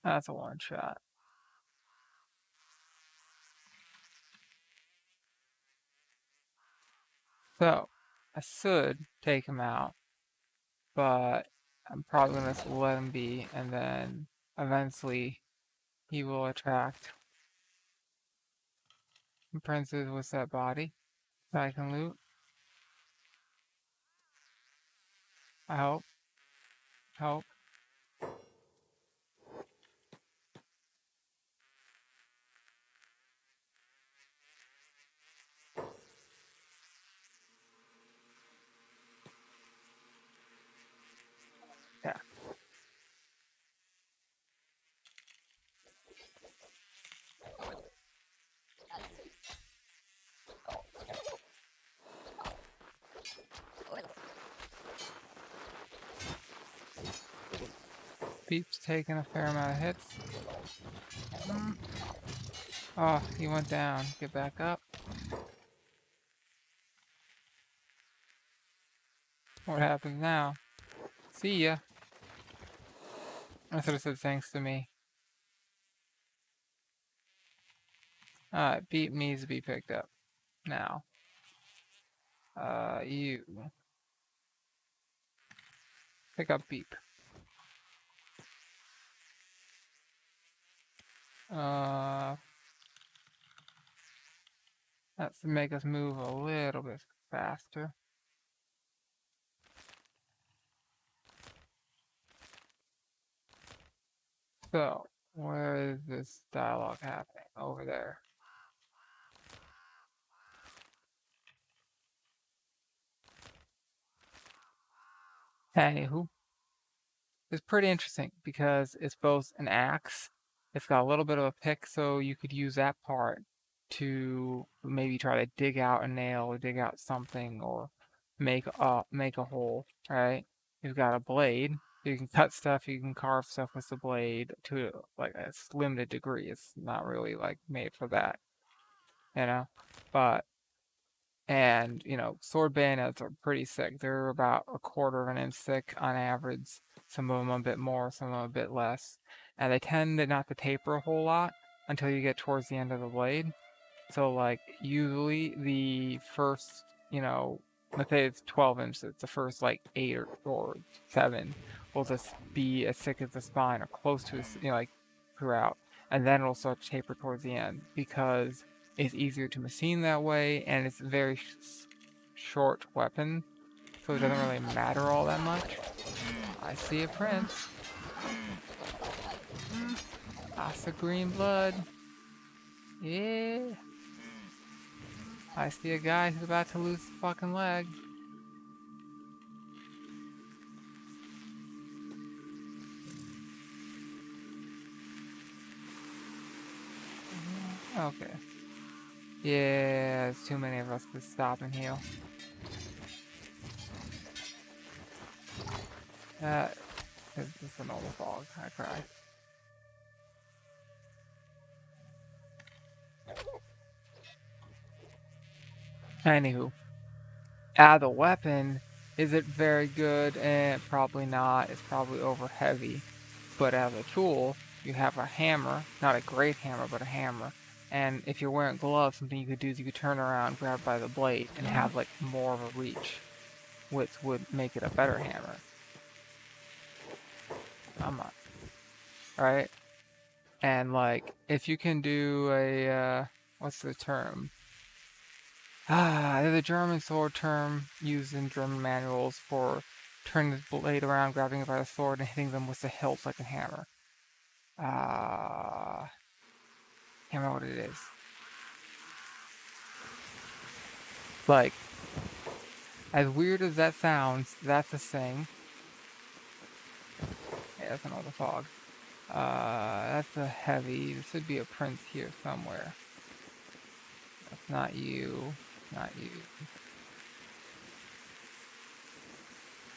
That's a one shot. So, I should take him out, but I'm probably gonna just let him be, and then eventually he will attract princes with that body that I can loot. I hope. Hope. Yeah. Peep's taking a fair amount of hits. Oh, he went down. Get back up. What happens now? See ya. I should have said thanks to me. Alright, Beep needs to be picked up. Now. You. Pick up Beep. That's to make us move a little bit faster. So, where is this dialogue happening? Over there. Anywho, it's pretty interesting because it's both an axe, it's got a little bit of a pick, so you could use that part to maybe try to dig out a nail or dig out something or make a hole, right? You've got a blade, you can cut stuff, you can carve stuff with the blade to like a limited degree. It's not really like made for that, you know? But and, sword bayonets are pretty thick. They're about a quarter of an inch thick on average. Some of them a bit more, some of them a bit less. And they tend to not to taper a whole lot until you get towards the end of the blade. So, like, usually the first, let's say it's 12 inches, the first, like, 8 or 7 will just be as thick as the spine or close to, like, throughout. And then it'll start to taper towards the end because it's easier to machine that way and it's a very short weapon. So it doesn't really matter all that much. I see a prince. That's the green blood. Yeah. I see a guy who's about to lose a fucking leg. Okay. Yeah, there's too many of us to stop and heal. That is just an old fog. I cry. Anywho. The weapon, is it very good? Probably not. It's probably over heavy. But as a tool, you have a hammer. Not a great hammer, but a hammer. And if you're wearing gloves, something you could do is you could turn around, grab by the blade, and have like more of a reach, which would make it a better hammer. I'm not. Right? And like, if you can do a, what's the term? There's a German sword term used in German manuals for turning the blade around, grabbing it by the sword, and hitting them with the hilt like a hammer. Can't remember what it is. Like, as weird as that sounds, that's a thing. Yeah, that's an old fog. That's a heavy. There should be a prince here somewhere. That's not you. Not you.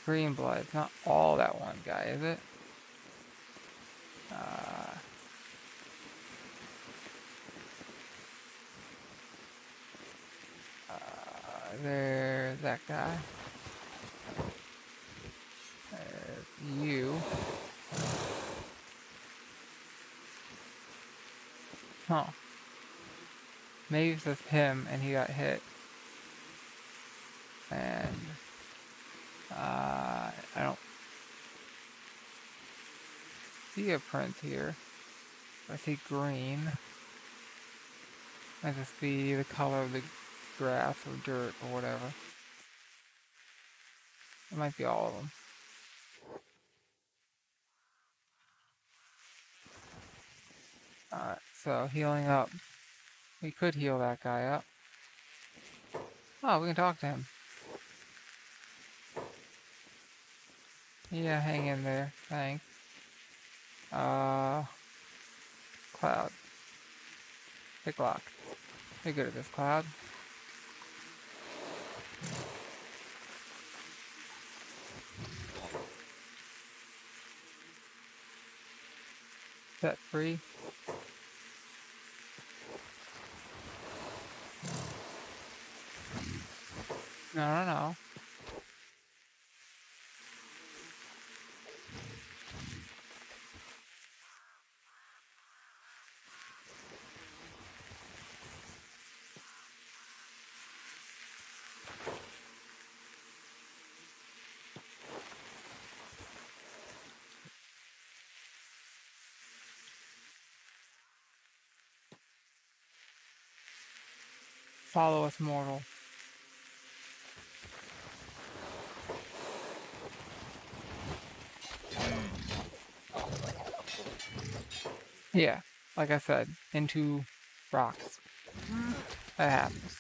Green blood. It's not all that one guy, is it? There's that guy. There's you. Huh. Maybe it's just him and he got hit. And I don't see a print here. I see green. I just see the color of the grass or dirt or whatever. It might be all of them. Alright, so healing up. We could heal that guy up. Oh, we can talk to him. Yeah, hang in there. Thanks. Cloud. Pick lock. You're good at this, Cloud. Set free. No. Follow us, mortal. Yeah, like I said, into rocks. That happens.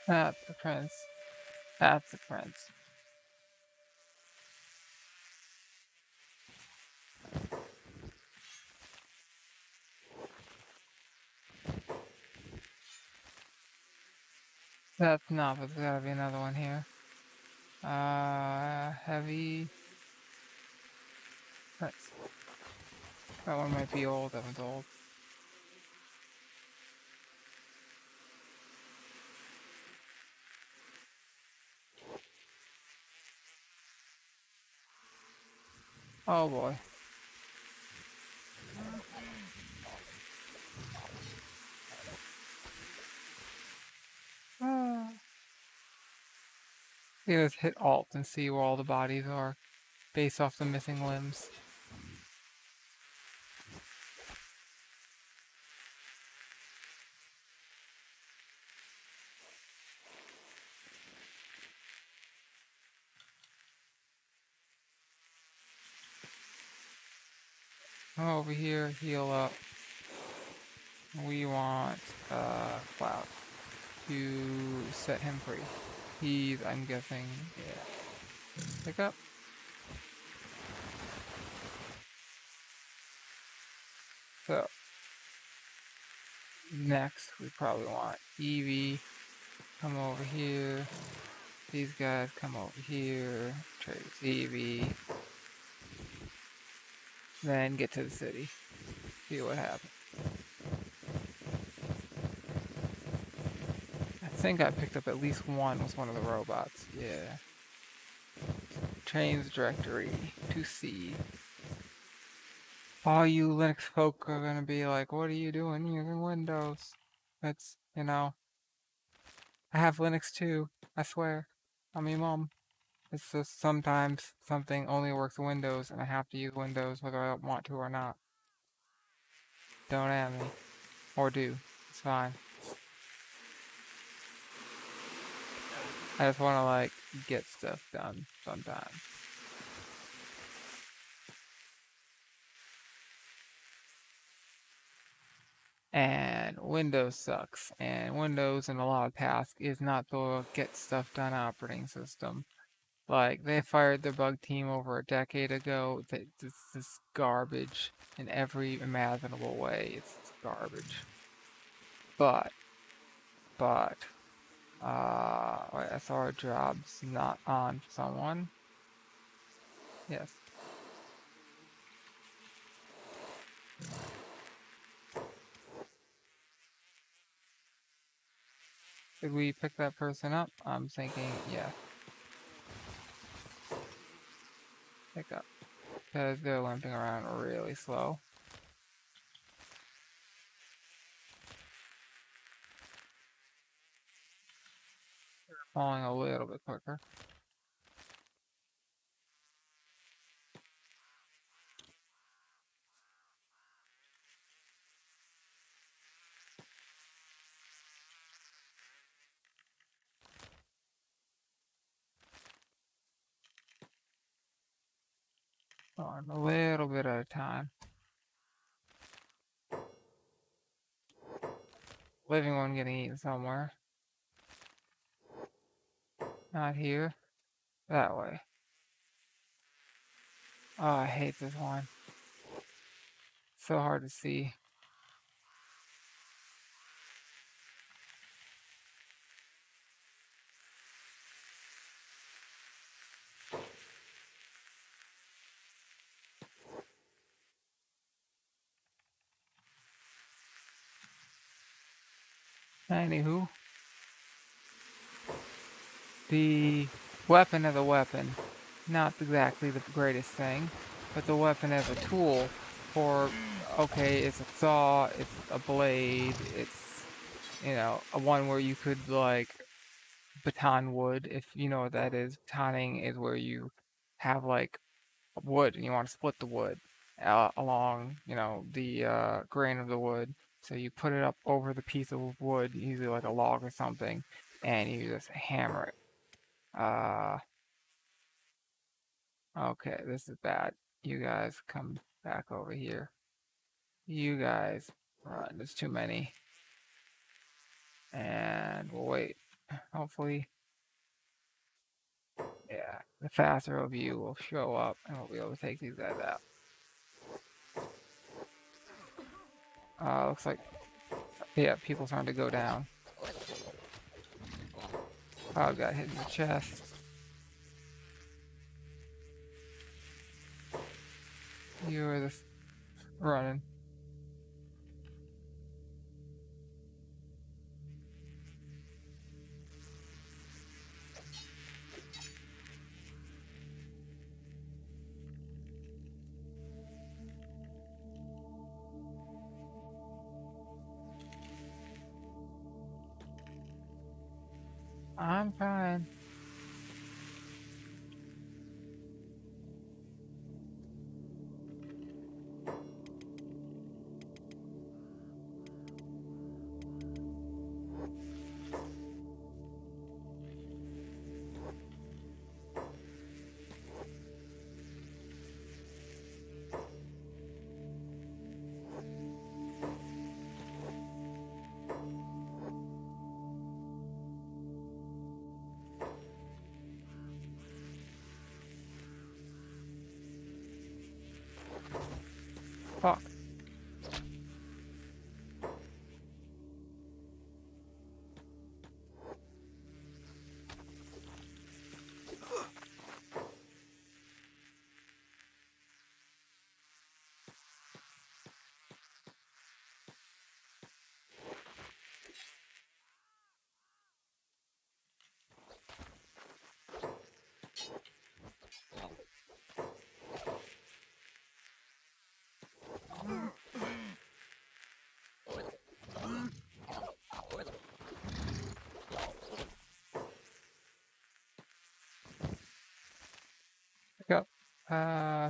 That's the prince. That's the prince. That's not, but there's gotta be another one here. Heavy prince. That one might be old, that one's old. Oh boy. You just hit Alt and see where all the bodies are, based off the missing limbs. Come over here, heal up. We want Cloud to set him free. He's, I'm guessing, yeah. Pick up. So, next we probably want Eevee. Come over here. These guys come over here. Trade Eevee. Then get to the city. See what happens. I think I picked up at least one with one of the robots. Yeah. Change directory to C. All you Linux folk are gonna be like, what are you doing using Windows? That's, you know, I have Linux too, I swear. I'm your mom. It's just sometimes something only works with Windows and I have to use Windows whether I want to or not. Don't at me. Or do. It's fine. I just wanna like get stuff done sometimes. And Windows sucks. And Windows in a lot of tasks is not the get stuff done operating system. Like, they fired the bug team over a decade ago. This is garbage in every imaginable way. It's garbage. But, wait, I saw our job's not on for someone. Yes. Did we pick that person up? I'm thinking, yeah, pick up. Because they're limping around really slow. Falling a little bit quicker. Falling a little bit at a time. Living one getting eaten somewhere. Not here. That way. Oh, I hate this one. So hard to see. Anywho, the weapon as a weapon, not exactly the greatest thing, but the weapon as a tool for, okay, it's a saw, it's a blade, it's, you know, a one where you could, like, baton wood, if you know what that is. Batoning is where you have, like, wood and you want to split the wood along, you know, the grain of the wood. So you put it up over the piece of wood, usually like a log or something, and you just hammer it. Uh, okay, this is bad. You guys come back over here. You guys run. There's too many. And we'll wait. Hopefully, yeah, the faster of you will show up and we'll be able to take these guys out. Looks like, yeah, people starting to go down. Oh, got hit in the chest. You were just running. I'm fine. Fuck. Pick up.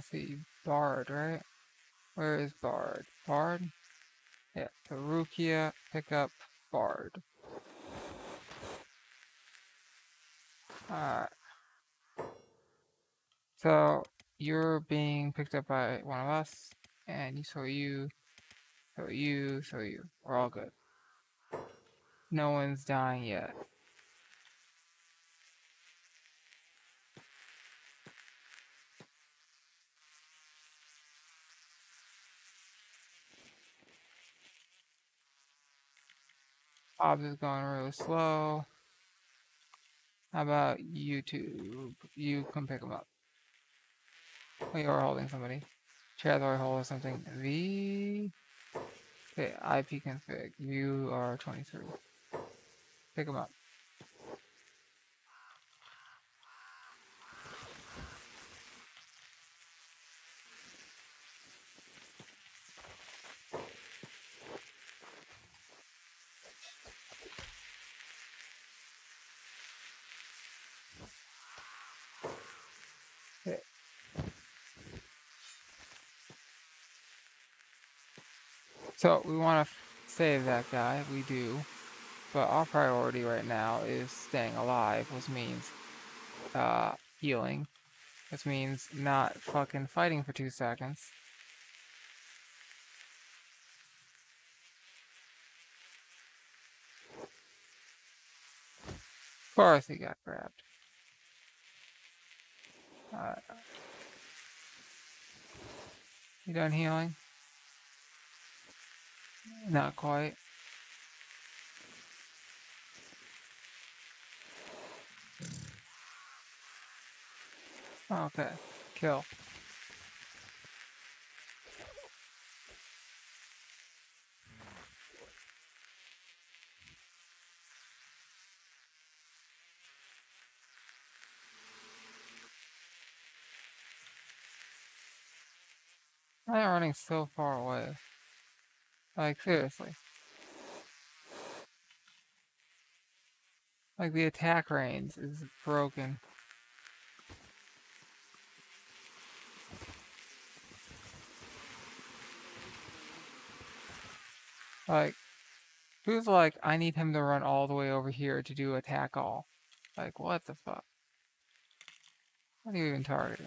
See, Bard, right? Where is Bard? Bard? Yeah, Perukia, pick up Bard. Alright. So, you're being picked up by one of us, and so you So you, so you. We're all good. No one's dying yet. Hobbs is going really slow. How about you two? You come pick him up. Oh, you're holding somebody. Chad's already holding something. V. Okay, IP config. You are 23. Pick him up. Okay. So we want to save that guy. We do. But our priority right now is staying alive, which means healing. Which means not fucking fighting for 2 seconds. Of course he got grabbed. You done healing? Not quite. Okay. Kill. Why am I running so far away? Like, seriously. Like, the attack range is broken. Like, who's like, I need him to run all the way over here to do attack all? Like, what the fuck? What are you even targeting?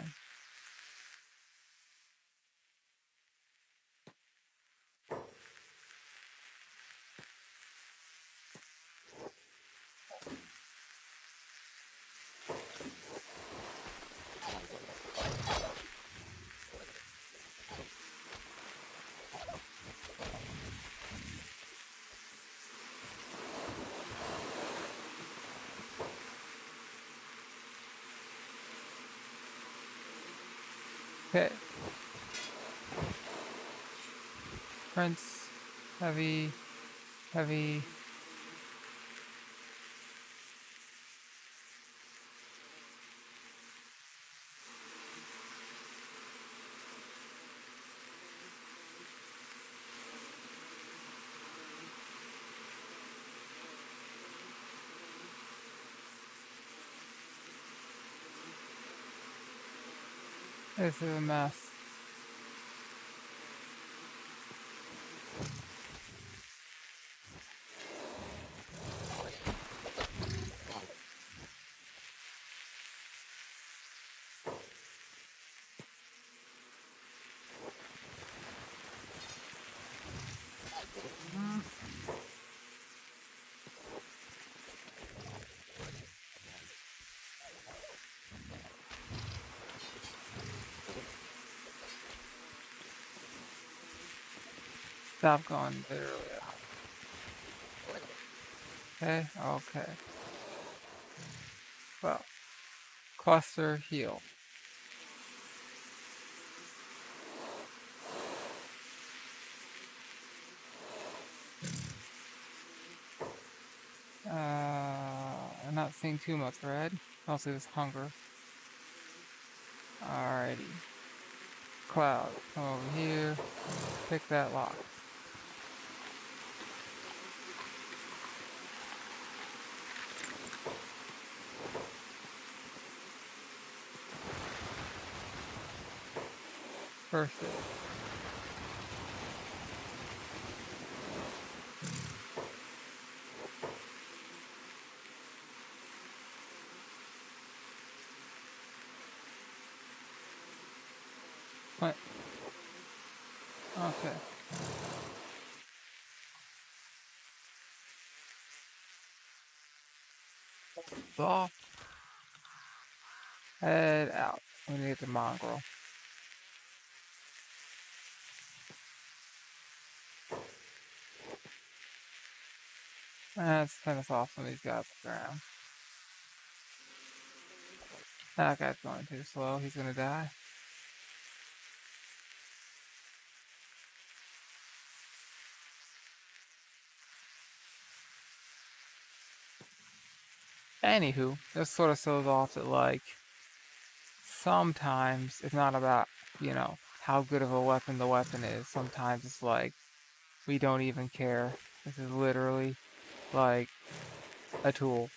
Okay. Prince. Heavy. Heavy. This is a mess. Stop going literally. Okay, okay. Well, cluster heal. I'm not seeing too much red. Mostly this hunger. Alrighty. Cloud, come over here. Pick that lock. First aid. What? Okay. the head out. We need the mongrel. Let's finish off some of these guys on the ground. That guy's going too slow. He's gonna die. Anywho, this sort of shows off that, like, sometimes it's not about, you know, how good of a weapon the weapon is. Sometimes it's like, we don't even care. This is literally, like, a tool.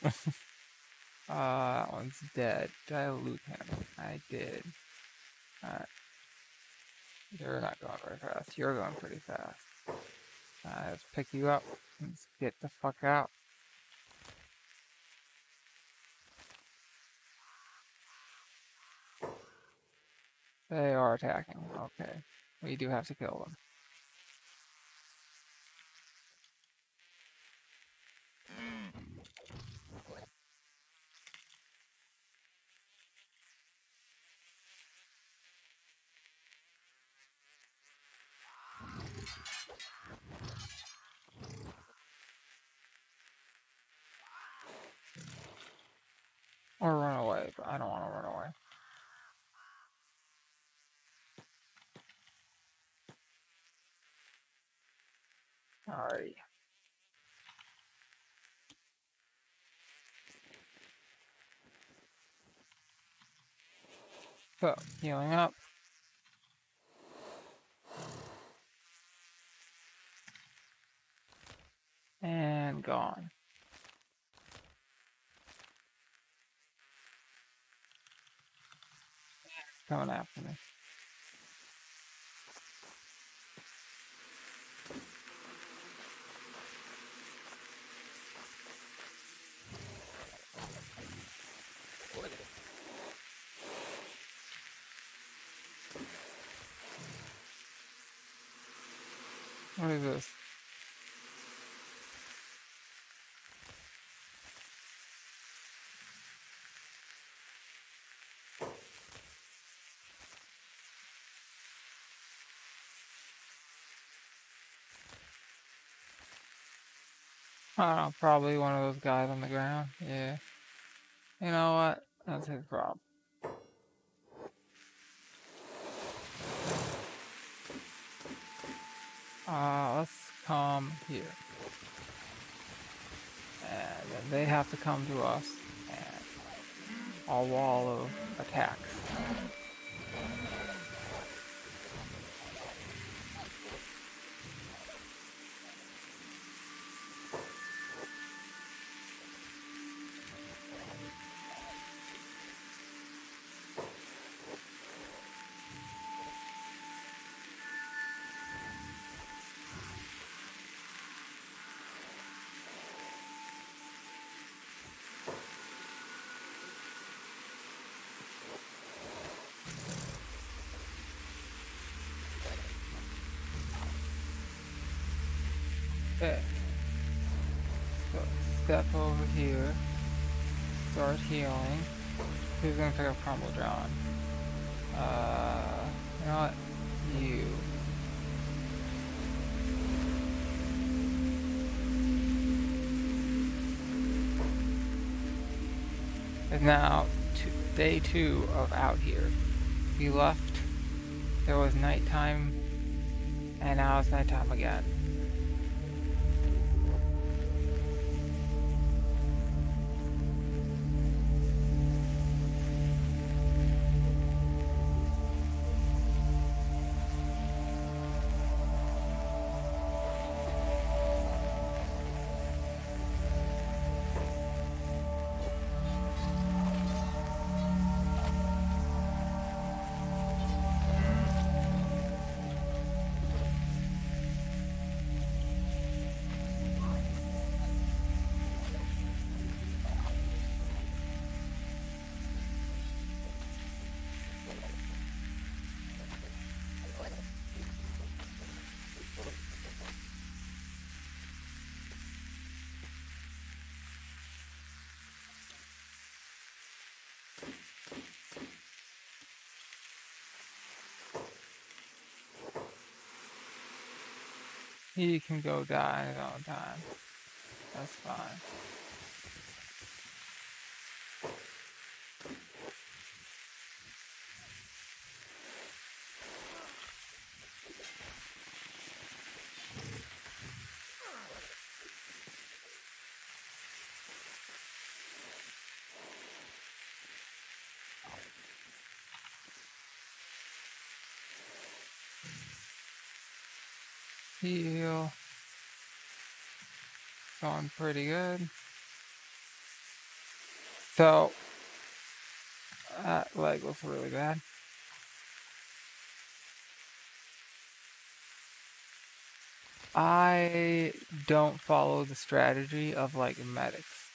That one's dead. Did I loot him? I did. Alright. You're not going very fast. You're going pretty fast. Let's pick you up. Let's get the fuck out. They are attacking. Okay. We do have to kill them. Or run away, but I don't want to run away. Alrighty. So, healing up. And gone. Coming after me. What is this? I don't know, probably one of those guys on the ground. Yeah. You know what? That's his problem. Let's come here. And then they have to come to us. And a wall of attacks. Okay. So step over here. Start healing. Who's gonna pick up Crumble John? You know what? You. It's now day 2 of out here. We left. There was nighttime, and now it's nighttime again. He can go die in his own time. That's fine. Heal. Going pretty good. So, that leg looks really bad. I don't follow the strategy of like medics.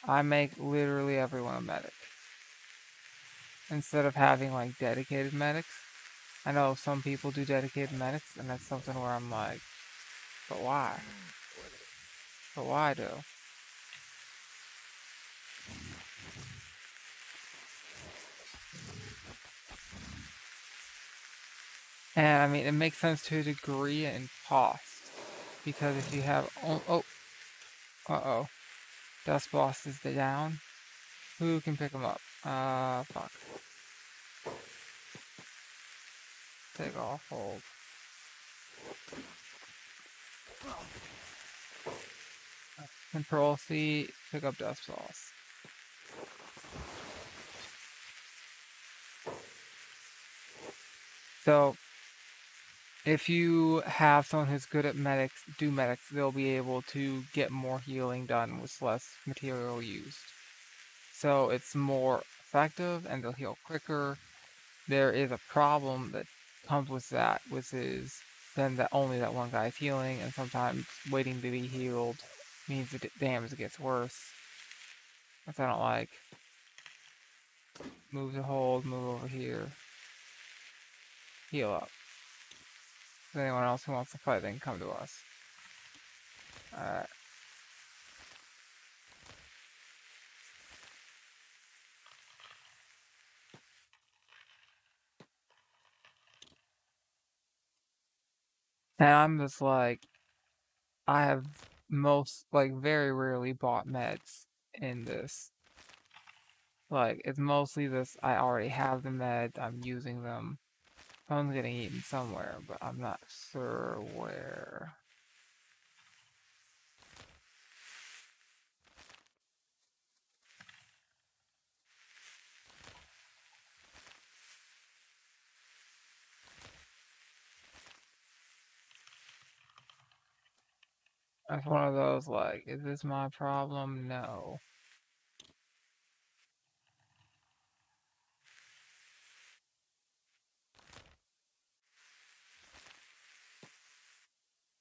I make literally everyone a medic. Instead of having like dedicated medics. I know some people do dedicated medics, and that's something where I'm like, but why? But why though? And I mean, it makes sense to a degree in cost. Because if you have, uh-oh, Dust Boss is down. Who can pick him up? Fuck. Take off, hold. Control C, pick up Dust Boss. So, if you have someone who's good at medics, they'll be able to get more healing done with less material used. So it's more effective and they'll heal quicker. There is a problem that comes with that, which is then that only that one guy's healing, and sometimes waiting to be healed means the damage gets worse. Which I don't like. Move to hold, move over here. Heal up. If anyone else who wants to fight, they can come to us. Alright. And I'm just like, I have very rarely bought meds in this. Like, it's mostly this, I already have the meds, I'm using them. Someone's getting eaten somewhere, but I'm not sure where. That's one of those, like, is this my problem? No.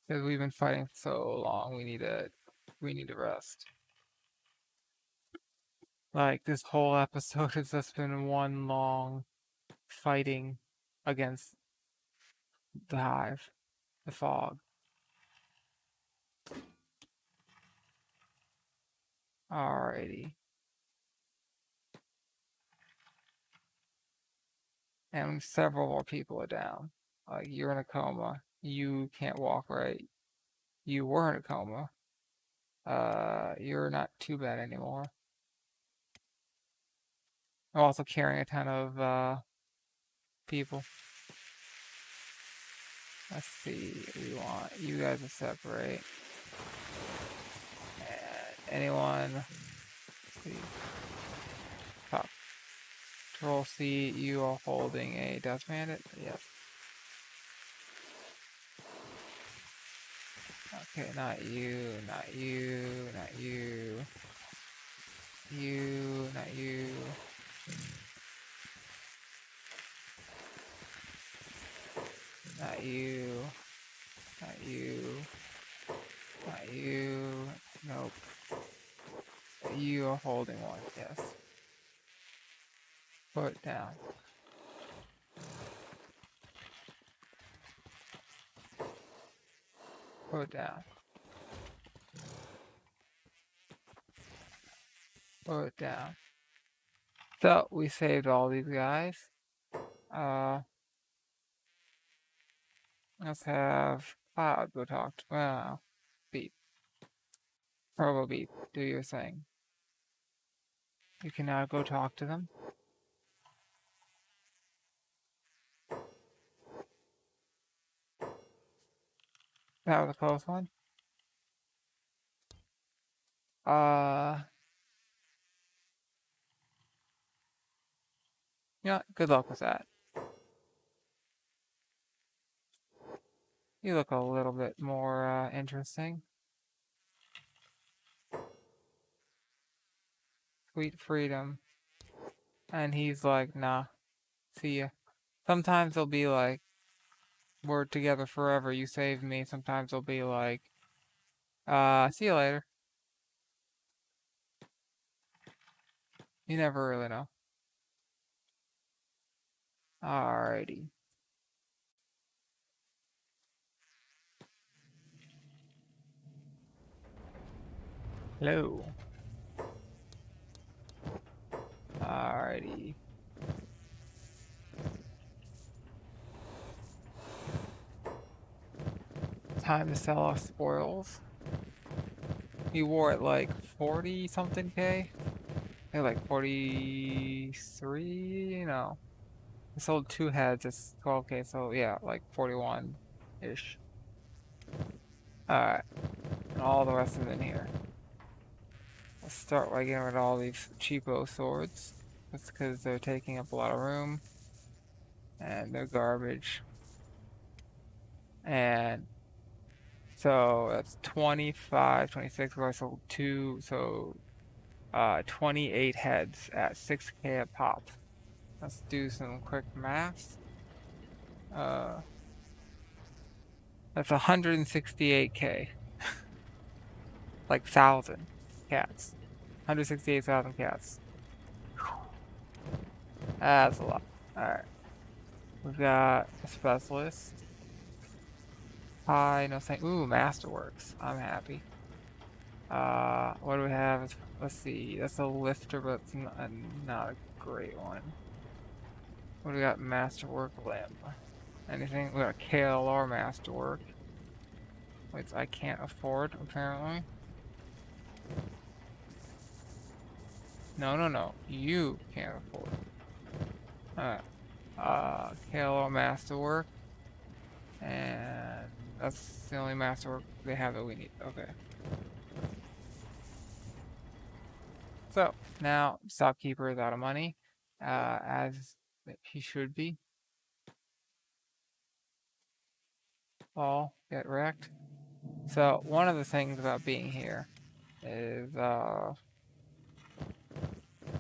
Because we've been fighting so long, we need to rest. Like, this whole episode has just been one long fighting against the hive, the fog. Alrighty. And several more people are down. Like, you're in a coma. You can't walk right. You were in a coma. You're not too bad anymore. I'm also carrying a ton of people. Let's see. We want you guys to separate. And anyone, please. Top. Control C. You are holding a Death Bandit. Yes. Okay, not you, not you, not you. You, not you. Not you. Not you. Not you. Nope. You are holding one. Yes. Put it down. Put it down. Put it down. So we saved all these guys. Let's have Cloud, go talk to, well, Beep. Robo Beep, do your thing. You can now go talk to them. That was a close one. Yeah, good luck with that. You look a little bit more interesting. Sweet freedom. And he's like, nah, see ya. Sometimes they'll be like, we're together forever, you saved me. Sometimes they'll be like, see you later. You never really know. Alrighty. Hello. Alrighty. Time to sell our spoils. He wore it like 40 something K. I think like 43, no. I sold 2 heads, it's 12K, so yeah, like 41-ish. Alright. And all the rest is in here. Let's start by getting rid of all these cheapo swords. That's because they're taking up a lot of room. And they're garbage. And so that's 25, 26, I sold 2, so 28 heads at 6K a pop. Let's do some quick math. That's 168K. Like 1,000 cats. 168,000 cats. That's a lot. Alright. We've got a specialist. Hi, no thank. Ooh, Masterworks. I'm happy. What do we have? Let's see. That's a lifter, but it's not a great one. What do we got? Masterwork limb. Anything? We got a KLR Masterwork. Which I can't afford, apparently. No. You can't afford. Alright. KLR Masterwork. And that's the only Masterwork they have that we need. Okay. So, now, Shopkeeper is out of money. As he should be. All get wrecked. So, one of the things about being here is,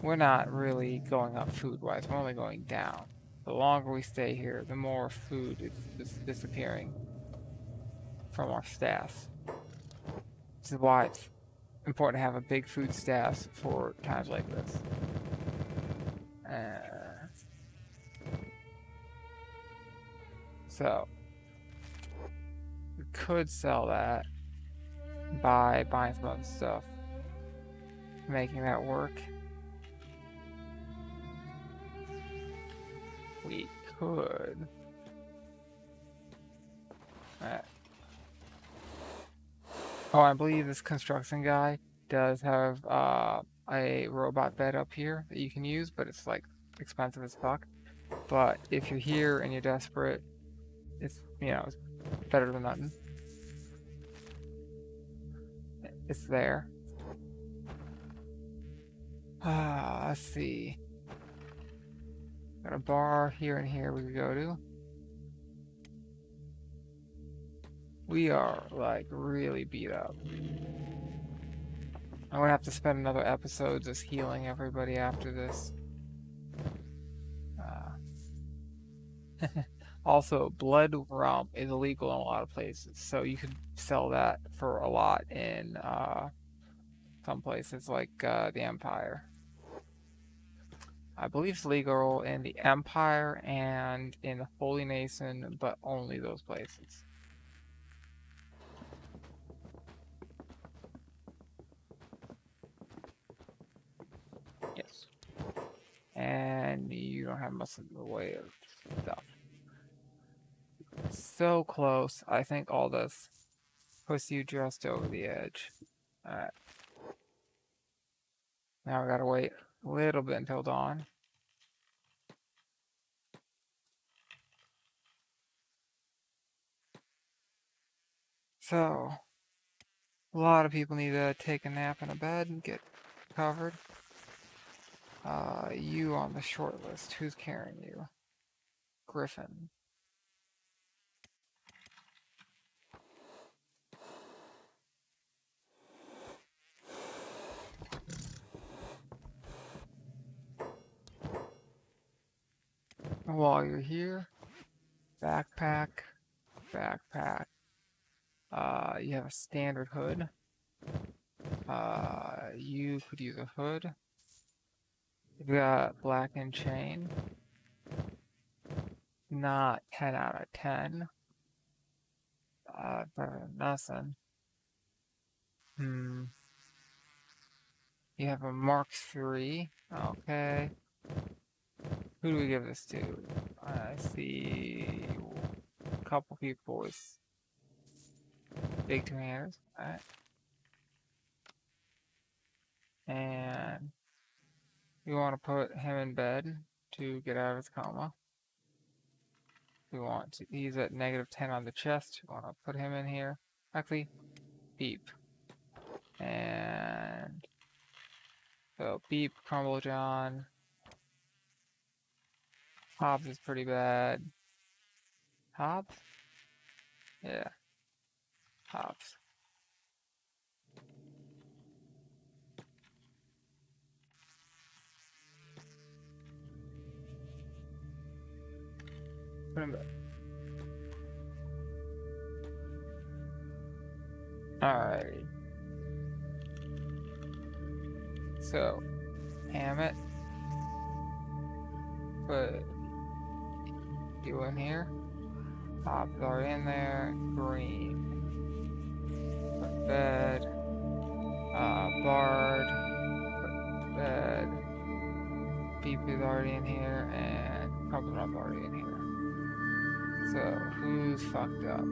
we're not really going up food-wise. We're only going down. The longer we stay here, the more food is disappearing from our staff. This is why it's important to have a big food staff for times like this. So, we could sell that by buying some other stuff, making that work. We could. Alright. Oh, I believe this construction guy does have a robot bed up here that you can use, but it's like expensive as fuck. But if you're here and you're desperate, it's, you know, it's better than nothing. It's there. Let's see. Got a bar here and here we could go to. We are like really beat up. I'm gonna have to spend another episode just healing everybody after this. Also, blood rum is illegal in a lot of places, so you could sell that for a lot in some places like the Empire. I believe it's legal in the Empire and in the Holy Nation, but only those places. Yes. And you don't have much in the way of stuff. so close. I think all this puts you just over the edge. Alright. Now we gotta wait a little bit until dawn. So, a lot of people need to take a nap in a bed and get covered. You on the short list. Who's carrying you? Griffin. While you're here, backpack, backpack. You have a standard hood. You could use a hood. You've got black and chain. Not 10 out of 10. Better than nothing. You have a Mark III. Okay. Who do we give this to? I see a couple people with big two-handers. Alright. And we want to put him in bed to get out of his coma. We want to, he's at -10 on the chest. We want to put him in here. Actually, beep. And so beep, Crumble John. Hobbs is pretty bad. Hobbs? Yeah. Hobbs. Put him back. Alrighty. So, Hammett. Put you in here. Hobbs are in there. Green. Put bed. Bard. Put bed. Beep is already in here, and Crumple's already in here. So, who's fucked up?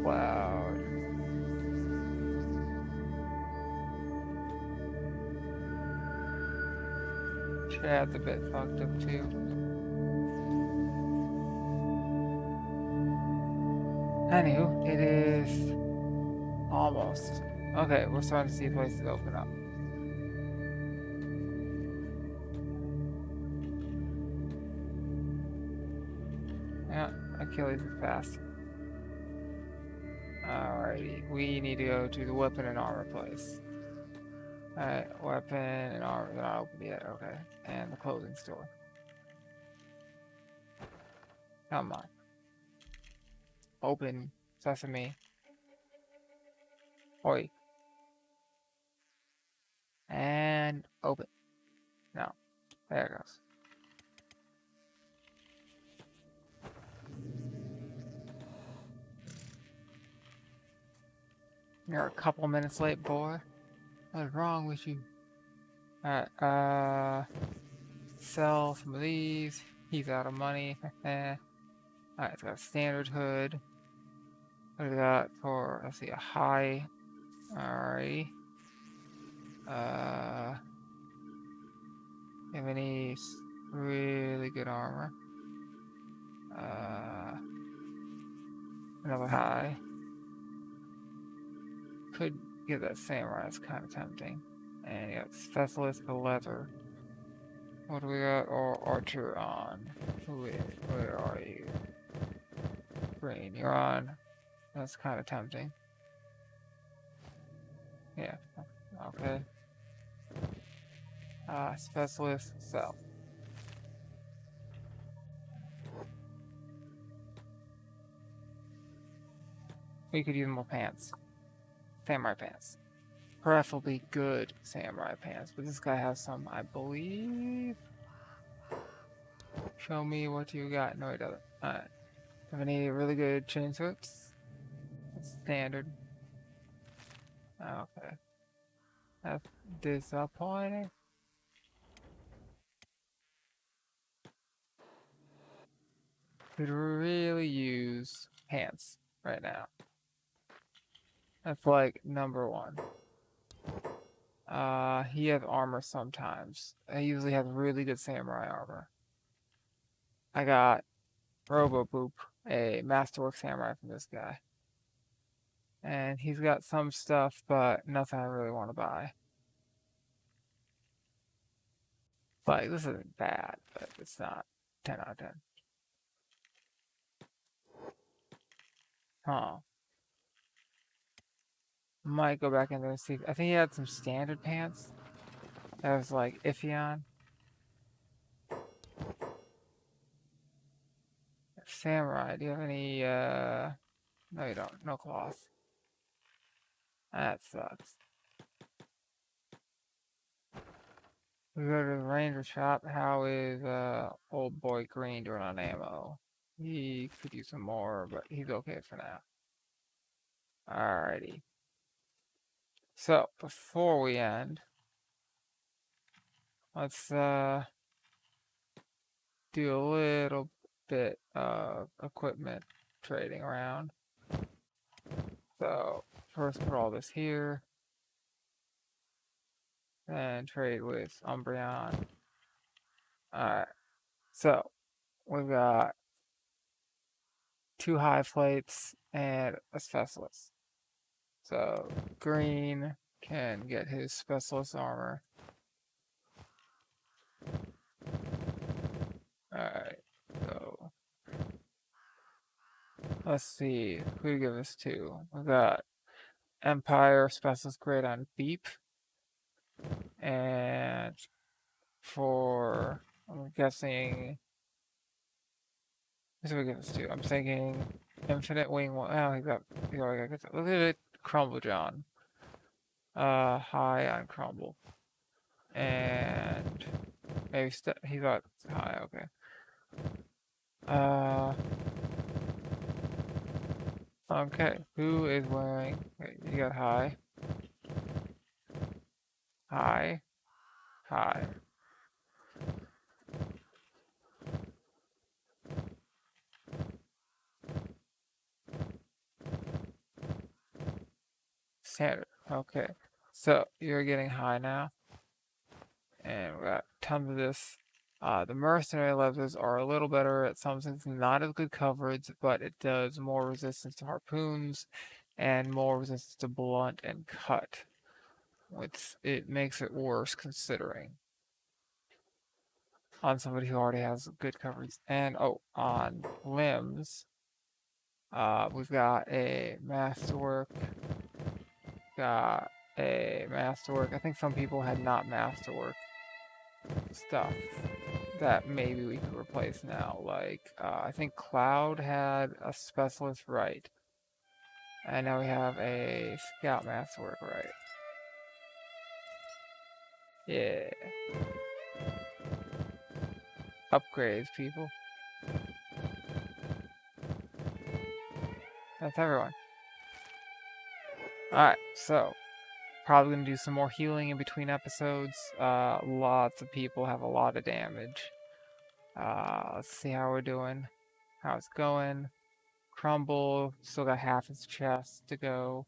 Cloud. Chad's a bit fucked up too. Anywho, it is almost. Okay, we're starting to see places open up. Yeah, Achilles is fast. Alrighty, we need to go to the weapon and armor place. Alright, weapon and armor, they're not open yet, okay. And the clothing store. Come on. Open, sesame. Oi. And open. No, there it goes. You're a couple minutes late, boy. What is wrong with you? Alright, sell some of these. He's out of money. Alright, it's got a standard hood. What do we got for, let's see, a high. Alrighty. Have any really good armor? Another high. Could get that samurai, it's kind of tempting. And you got specialist for leather. What do we got? Or archer on. Where are you? Green, you're on. That's kind of tempting. Yeah, okay. Specialist, sell. We could use more pants. Samurai pants. Preferably good samurai pants, but this guy has some, I believe. Show me what you got. No, he doesn't. Alright. Have any really good chain sweeps? Standard. Okay. That's disappointing. Could really use pants right now. That's like number one. He has armor sometimes. He usually has really good samurai armor. I got Robo Boop, a masterwork samurai from this guy. And he's got some stuff, but nothing I really want to buy. Like, this isn't bad, but it's not 10 out of 10. Huh. Might go back in there and see. I think he had some standard pants that was like iffy on. Samurai, do you have any, no you don't. No cloth. That sucks. We go to the ranger shop. How is, old boy Green doing on ammo? He could use some more, but he's okay for now. Alrighty. So, before we end, let's, do a little bit of equipment trading around. So, first put all this here. And trade with Umbreon. Alright. So, we've got 2 hive plates and a specialist. So, Green can get his specialist armor. Alright. So, let's see. Who to give this to? We've got Empire specialist grade on Beep. And for, I'm guessing, who should we give this to? I'm thinking Infinite Wing. Oh, he already got, look at it, Crumble John. High on Crumble. And maybe he got high, okay. Okay, who is wearing, wait, you got high. High. High. Standard, okay. So, you're getting high now. And we got tons of this. The mercenary levers are a little better at some things, not as good coverage, but it does more resistance to harpoons and more resistance to blunt and cut. Which it makes it worse considering on somebody who already has good coverage. And oh, on limbs, we've got a masterwork. Got a masterwork. I think some people had not masterwork stuff that maybe we could replace now. Like, I think Cloud had a specialist right. And now we have a scout masterwork right. Yeah. Upgrades, people. That's everyone. Alright, so probably gonna do some more healing in between episodes. Lots of people have a lot of damage. Let's see how we're doing. How it's going. Crumble, still got half his chest to go.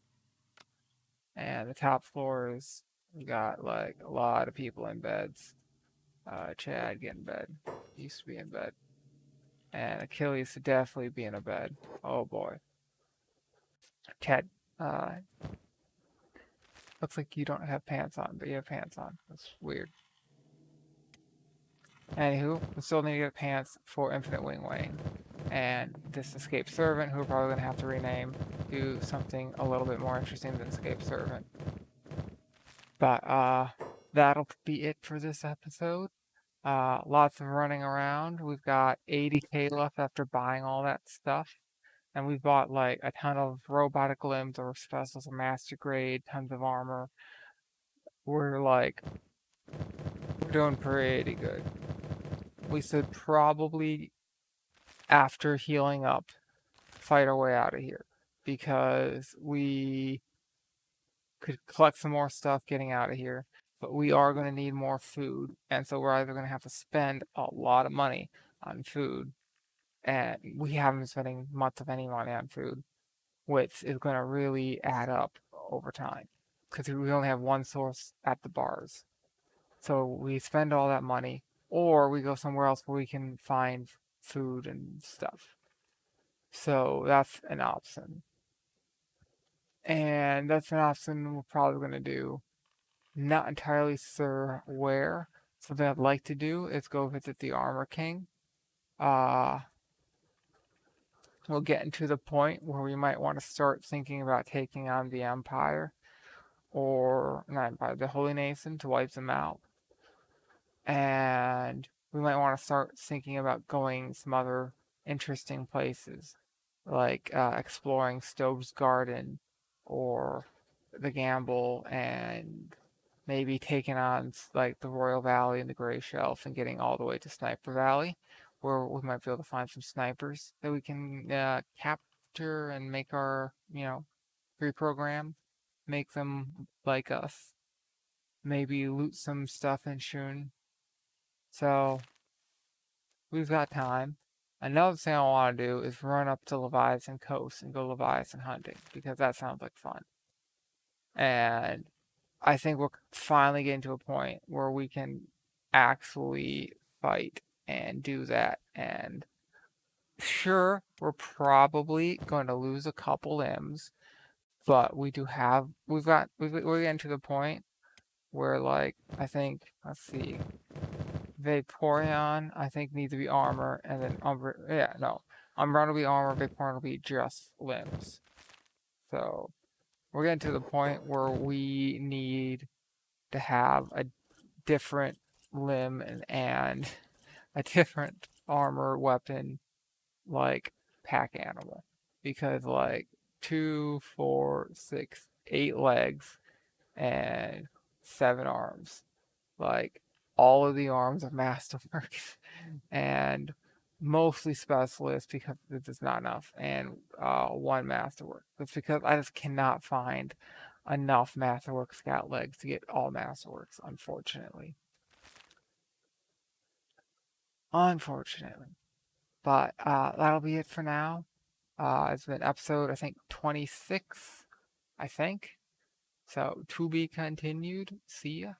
And the top floors, we got like a lot of people in beds. Chad get in bed. Used to be in bed. And Achilles should definitely be in a bed. Oh boy. Chad, looks like you don't have pants on, but you have pants on. That's weird. Anywho, we still need to get pants for Infinite Wing Wayne. And this Escape Servant, who we're probably going to have to rename, do something a little bit more interesting than Escape Servant. But, that'll be it for this episode. Lots of running around. We've got 80k left after buying all that stuff. And we've bought like a ton of robotic limbs or specials, master grade, tons of armor. We're doing pretty good. We should probably, after healing up, fight our way out of here. Because we could collect some more stuff getting out of here, but we are going to need more food, and so we're either going to have to spend a lot of money on food, and we haven't been spending much of any money on food, which is going to really add up over time because we only have one source at the bars. So we spend all that money, or we go somewhere else where we can find food and stuff. So that's an option. And that's an option we're probably going to do. Not entirely sure where. Something I'd like to do is go visit the Armor King. Uh, we'll get into the point where we might want to start thinking about taking on the Empire, or not Empire, the Holy Nation to wipe them out. And we might want to start thinking about going some other interesting places, like exploring Stove's Garden or the Gamble, and maybe taking on like the Royal Valley and the Grey Shelf and getting all the way to Sniper Valley, where we might be able to find some snipers that we can capture and make our, reprogram, make them like us. Maybe loot some stuff in Shun. So we've got time. Another thing I want to do is run up to Leviathan Coast and go Leviathan hunting because that sounds like fun. And I think we're finally getting to a point where we can actually fight and do that. And sure, we're probably going to lose a couple limbs, but we're getting to the point where, like, I think, let's see, Vaporeon, I think, needs to be armor, and then Umbreon will be armor, Vaporeon will be just limbs. So we're getting to the point where we need to have a different limb and a different armor weapon, like pack animal, because like 2, 4, 6, 8 legs and 7 arms, like all of the arms are masterworks and mostly specialist because this is not enough, and one masterwork. That's because I just cannot find enough masterwork scout legs to get all masterworks, unfortunately. Unfortunately. But that'll be it for now. It's been episode, I think, 26, I think. So, to be continued. See ya.